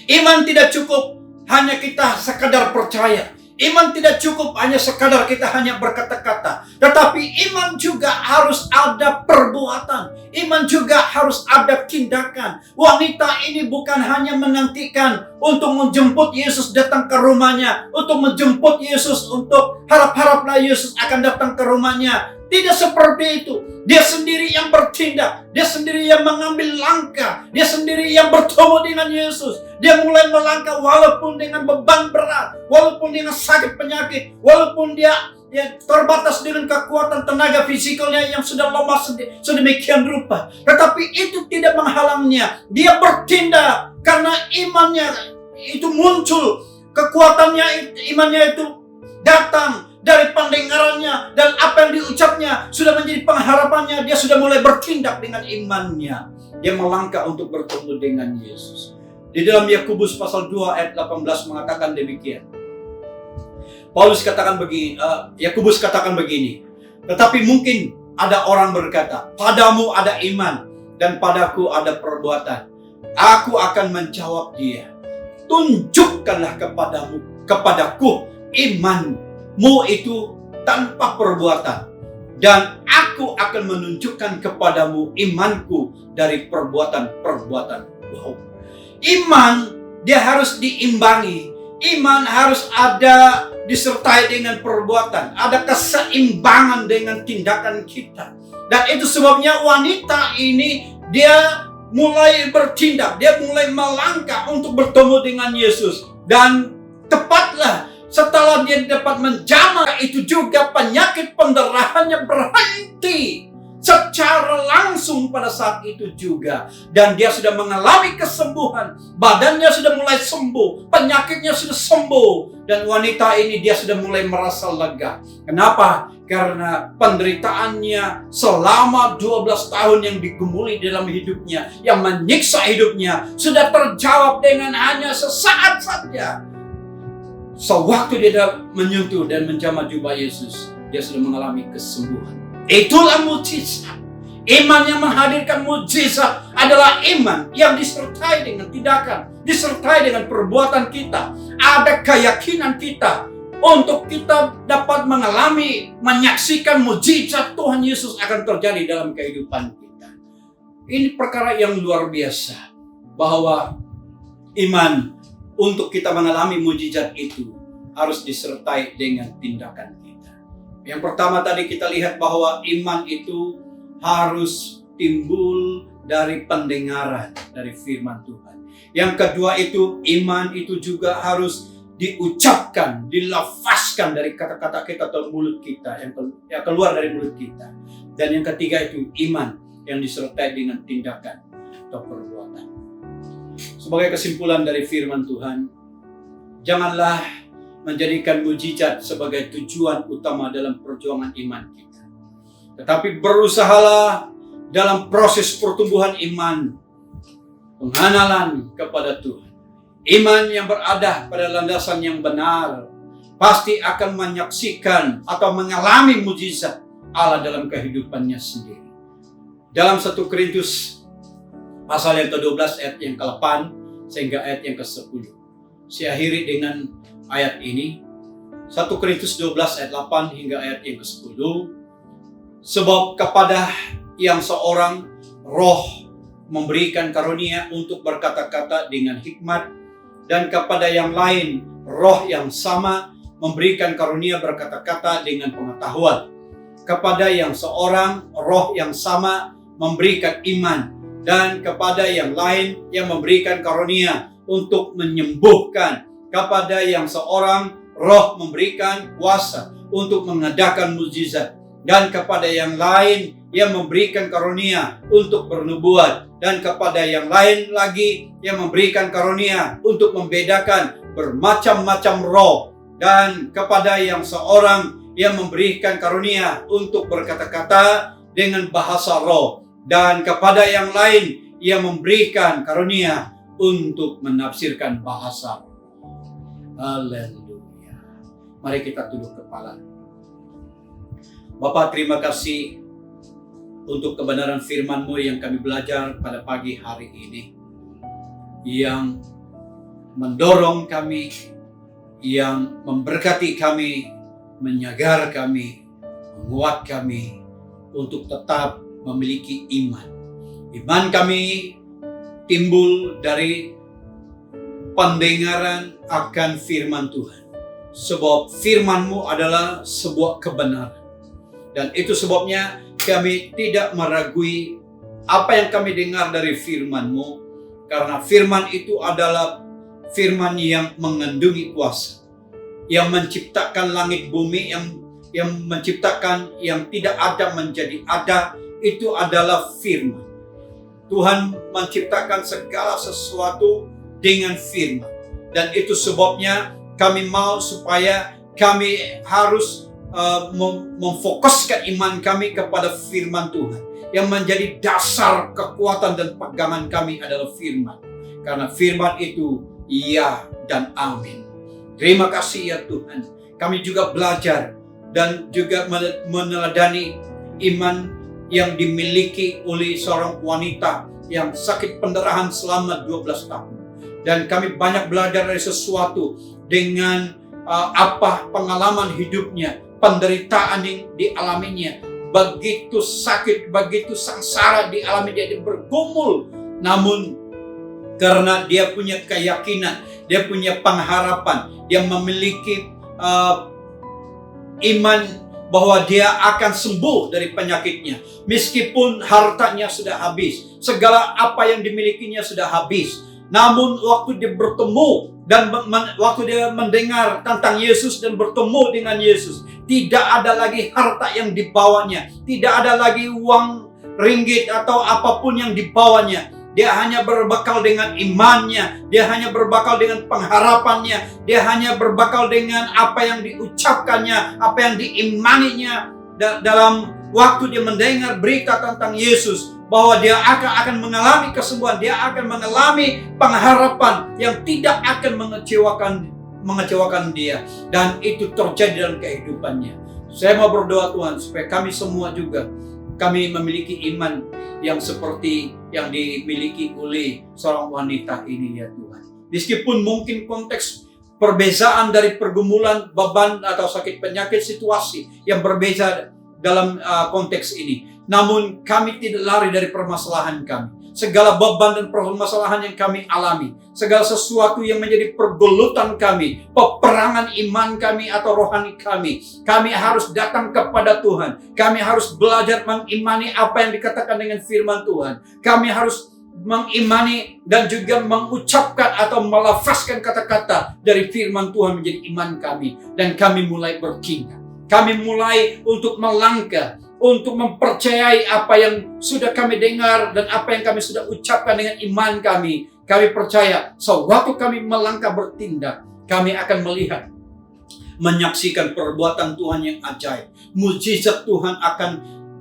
Iman tidak cukup hanya kita sekadar percaya. Iman tidak cukup hanya sekadar kita hanya berkata-kata, tetapi iman juga harus ada perbuatan. Iman juga harus ada tindakan. Wanita ini bukan hanya menantikan untuk menjemput Yesus datang ke rumahnya, untuk menjemput Yesus, untuk harap-haraplah Yesus akan datang ke rumahnya. Tidak seperti itu. Dia sendiri yang bertindak. Dia sendiri yang mengambil langkah. Dia sendiri yang bertemu dengan Yesus. Dia mulai melangkah walaupun dengan beban berat, walaupun dengan sakit penyakit, walaupun dia terbatas dengan kekuatan tenaga fisikalnya yang sudah lemah sedemikian rupa. Tetapi itu tidak menghalangnya. Dia bertindak karena imannya itu muncul. Kekuatannya, imannya itu datang dari pendengarannya, dan apa yang diucapnya sudah menjadi pengharapannya. Dia sudah mulai bertindak dengan imannya. Dia melangkah untuk bertemu dengan Yesus. Di dalam Yakobus pasal 2 ayat 18 mengatakan demikian. Yakobus katakan begini, tetapi mungkin ada orang berkata, padamu ada iman dan padaku ada perbuatan. Aku akan menjawab dia, tunjukkanlah kepadaku imanmu itu tanpa perbuatan, dan aku akan menunjukkan kepadamu imanku dari perbuatan-perbuatan. Wow. Iman dia harus diimbangi. Iman harus ada disertai dengan perbuatan. Ada keseimbangan dengan tindakan kita. Dan itu sebabnya wanita ini dia mulai bertindak. Dia mulai melangkah untuk bertemu dengan Yesus. Dan tepatlah setelah dia dapat menjamah itu juga penyakit pendarahannya berhenti secara langsung pada saat itu juga. Dan dia sudah mengalami kesembuhan. Badannya sudah mulai sembuh. Penyakitnya sudah sembuh. Dan wanita ini dia sudah mulai merasa lega. Kenapa? Karena penderitaannya selama 12 tahun yang digumuli dalam hidupnya, yang menyiksa hidupnya, sudah terjawab dengan hanya sesaat saja. Sewaktu dia menyentuh dan menjamah jubah Yesus, dia sudah mengalami kesembuhan. Itulah mukjizat. Iman yang menghadirkan mukjizat adalah iman yang disertai dengan tindakan, disertai dengan perbuatan kita. Ada keyakinan kita untuk kita dapat mengalami, menyaksikan mukjizat Tuhan Yesus akan terjadi dalam kehidupan kita. Ini perkara yang luar biasa, bahwa iman untuk kita mengalami mukjizat itu harus disertai dengan tindakan kita. Yang pertama tadi kita lihat bahwa iman itu harus timbul dari pendengaran dari firman Tuhan. Yang kedua itu iman itu juga harus diucapkan, dilafazkan dari kata-kata kita atau mulut kita, yang keluar dari mulut kita. Dan yang ketiga itu iman yang disertai dengan tindakan atau perbuatan. Sebagai kesimpulan dari firman Tuhan, janganlah menjadikan mukjizat sebagai tujuan utama dalam perjuangan iman kita. Tetapi berusahalah dalam proses pertumbuhan iman, pengenalan kepada Tuhan. Iman yang berada pada landasan yang benar, pasti akan menyaksikan atau mengalami mujizat Allah dalam kehidupannya sendiri. Dalam 1 Korintus pasal yang ke-12 ayat yang ke-8 sehingga ayat yang ke-10. Saya akhiri dengan ayat ini. 1 Korintus 12 ayat 8 hingga ayat yang ke-10. Sebab kepada yang seorang roh memberikan karunia untuk berkata-kata dengan hikmat, dan kepada yang lain roh yang sama memberikan karunia berkata-kata dengan pengetahuan. Kepada yang seorang roh yang sama memberikan iman, dan kepada yang lain yang memberikan karunia untuk menyembuhkan. Kepada yang seorang roh memberikan kuasa untuk mengadakan mukjizat, dan kepada yang lain yang memberikan karunia untuk bernubuat, dan kepada yang lain lagi yang memberikan karunia untuk membedakan bermacam-macam roh, dan kepada yang seorang yang memberikan karunia untuk berkata-kata dengan bahasa roh, dan kepada yang lain yang memberikan karunia untuk menafsirkan bahasa roh. Haleluya. Mari kita tunduk kepala. Bapa, terima kasih untuk kebenaran firman-Mu yang kami belajar pada pagi hari ini, yang mendorong kami, yang memberkati kami, menyagar kami, menguat kami untuk tetap memiliki iman. Iman kami timbul dari pendengaran akan firman Tuhan. Sebab firman-Mu adalah sebuah kebenaran. Dan itu sebabnya kami tidak meragui apa yang kami dengar dari firman-Mu. Karena firman itu adalah firman yang mengandungi kuasa. Yang menciptakan langit bumi, yang menciptakan yang tidak ada menjadi ada. Itu adalah firman. Tuhan menciptakan segala sesuatu dengan firman. Dan itu sebabnya kami mau supaya kami harus memfokuskan iman kami kepada firman Tuhan. Yang menjadi dasar kekuatan dan pegangan kami adalah firman. Karena firman itu iya dan amin. Terima kasih ya Tuhan. Kami juga belajar dan juga meneladani iman yang dimiliki oleh seorang wanita yang sakit pendarahan selama 12 tahun. Dan kami banyak belajar dari sesuatu dengan apa pengalaman hidupnya, penderitaan yang dialaminya, begitu sakit, begitu sengsara dialami dia bergumul. Namun karena dia punya keyakinan, dia punya pengharapan, dia memiliki iman bahwa dia akan sembuh dari penyakitnya. Meskipun hartanya sudah habis, segala apa yang dimilikinya sudah habis. Namun waktu dia bertemu dan waktu dia mendengar tentang Yesus dan bertemu dengan Yesus, tidak ada lagi harta yang dibawanya, tidak ada lagi uang ringgit atau apapun yang dibawanya. Dia hanya berbekal dengan imannya, dia hanya berbekal dengan pengharapannya, dia hanya berbekal dengan apa yang diucapkannya, apa yang diimaninya dalam waktu dia mendengar berita tentang Yesus. Bahwa dia akan mengalami kesembuhan, dia akan mengalami pengharapan yang tidak akan mengecewakan dia. Dan itu terjadi dalam kehidupannya. Saya mau berdoa Tuhan supaya kami semua juga, kami memiliki iman yang seperti yang dimiliki oleh seorang wanita ini ya Tuhan. Meskipun mungkin konteks perbezaan dari pergumulan, beban atau sakit penyakit, situasi yang berbeda dalam konteks ini. Namun kami tidak lari dari permasalahan kami. Segala beban dan permasalahan yang kami alami, segala sesuatu yang menjadi pergulutan kami, peperangan iman kami atau rohani kami harus datang kepada Tuhan. Kami harus belajar mengimani apa yang dikatakan dengan firman Tuhan. Kami harus mengimani dan juga mengucapkan atau melafazkan kata-kata dari firman Tuhan menjadi iman kami. Dan kami mulai bertindak. Kami mulai untuk melangkah, untuk mempercayai apa yang sudah kami dengar dan apa yang kami sudah ucapkan dengan iman kami. Kami percaya sewaktu kami melangkah bertindak, kami akan melihat, menyaksikan perbuatan Tuhan yang ajaib. Mujizat Tuhan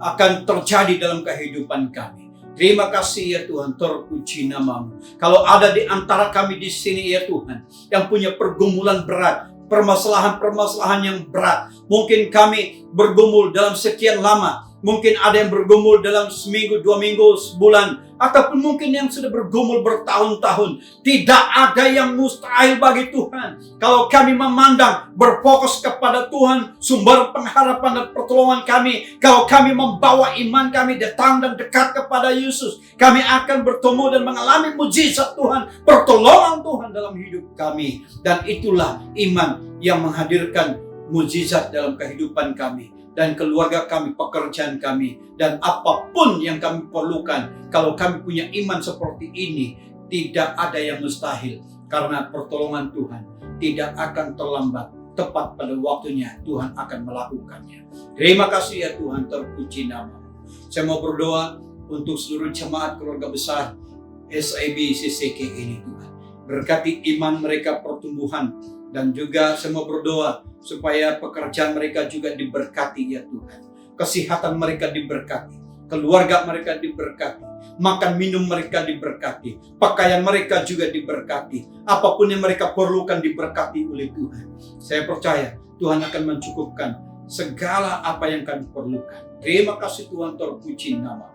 akan terjadi dalam kehidupan kami. Terima kasih ya Tuhan, terpuji nama-Mu. Kalau ada di antara kami di sini ya Tuhan, yang punya pergumulan berat, permasalahan-permasalahan yang berat. Mungkin kami bergumul dalam sekian lama. Mungkin ada yang bergumul dalam seminggu, 2 minggu, sebulan. Ataupun mungkin yang sudah bergumul bertahun-tahun. Tidak ada yang mustahil bagi Tuhan. Kalau kami memandang, berfokus kepada Tuhan, sumber pengharapan dan pertolongan kami. Kalau kami membawa iman kami datang dan dekat kepada Yesus, kami akan bertemu dan mengalami mujizat Tuhan, pertolongan Tuhan dalam hidup kami. Dan itulah iman yang menghadirkan mujizat dalam kehidupan kami dan keluarga kami, pekerjaan kami, dan apapun yang kami perlukan. Kalau kami punya iman seperti ini, tidak ada yang mustahil, karena pertolongan Tuhan tidak akan terlambat. Tepat pada waktunya Tuhan akan melakukannya. Terima kasih ya Tuhan, terpuji nama-Mu. Saya mau berdoa untuk seluruh jemaat keluarga besar SIB CCK ini Tuhan. Berkati iman mereka, pertumbuhan, dan juga saya mau berdoa supaya pekerjaan mereka juga diberkati ya Tuhan. Kesehatan mereka diberkati, keluarga mereka diberkati, makan minum mereka diberkati, pakaian mereka juga diberkati. Apapun yang mereka perlukan diberkati oleh Tuhan. Saya percaya Tuhan akan mencukupkan segala apa yang kami perlukan. Terima kasih Tuhan, terpuji nama.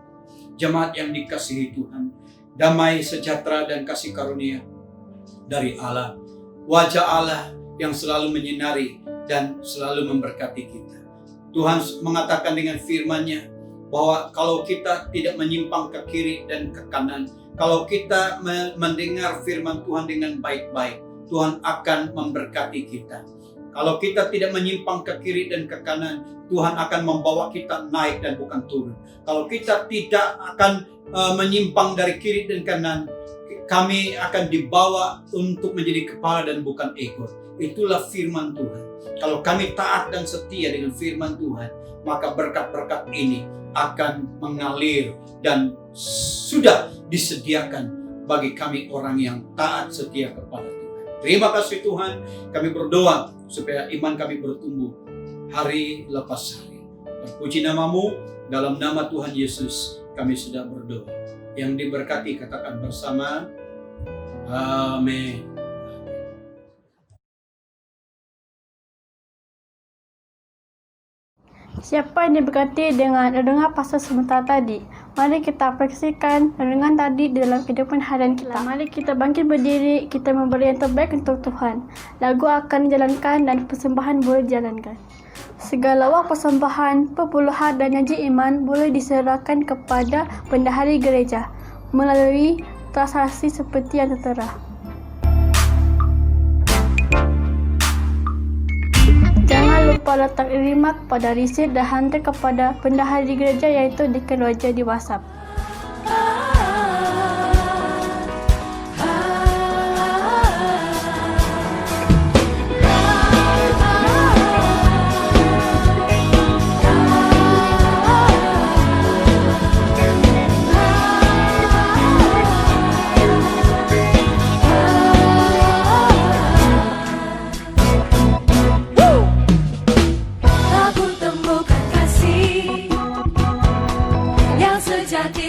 Jemaat yang dikasihi Tuhan, damai, sejahtera, dan kasih karunia dari Allah, wajah Allah yang selalu menyinari dan selalu memberkati kita. Tuhan mengatakan dengan firman-Nya bahwa kalau kita tidak menyimpang ke kiri dan ke kanan, kalau kita mendengar firman Tuhan dengan baik-baik, Tuhan akan memberkati kita. Kalau kita tidak menyimpang ke kiri dan ke kanan, Tuhan akan membawa kita naik dan bukan turun. Kalau kita tidak akan menyimpang dari kiri dan kanan, kami akan dibawa untuk menjadi kepala dan bukan ekor. Itulah firman Tuhan. Kalau kami taat dan setia dengan firman Tuhan, maka berkat-berkat ini akan mengalir dan sudah disediakan bagi kami orang yang taat setia kepada Tuhan. Terima kasih Tuhan, kami berdoa supaya iman kami bertumbuh hari lepas hari. Terpuji nama-Mu, dalam nama Tuhan Yesus kami sudah berdoa. Yang diberkati katakan bersama, amin. Siapa yang diberkati dengan renungan pasal sebentar tadi? Mari kita aplikasikan renungan tadi dalam kehidupan harian kita. Mari kita bangkit berdiri, kita memberi yang terbaik untuk Tuhan. Lagu akan dijalankan dan persembahan boleh dijalankan. Segala wak persembahan, perpuluhan dan janji iman boleh diserahkan kepada bendahari gereja melalui transaksi seperti yang tertera. Jangan lupa letak rimak pada risit dan hantar kepada bendahari gereja iaitu Deacon Roger di WhatsApp. Aku temukan kasih yang sejati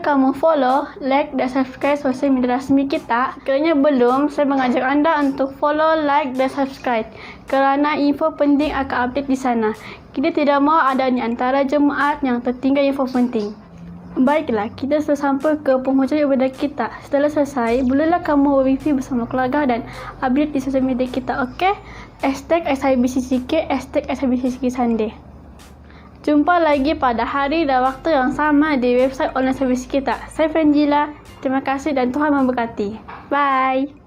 kamu follow, like dan subscribe sosial media rasmi kita. Sekiranya belum, saya mengajak anda untuk follow, like dan subscribe kerana info penting akan update di sana. Kita tidak mahu adanya antara jemaat yang tertinggal info penting. Baiklah, kita sudah sampai ke penghujung ibadah kita. Setelah selesai, bolehlah kamu wifi bersama keluarga dan update di sosial media kita, okey? #SIBCCK, #SIBCCK Sunday. Jumpa lagi pada hari dan waktu yang sama di website online service kita. Saya Franjila. Terima kasih dan Tuhan memberkati. Bye.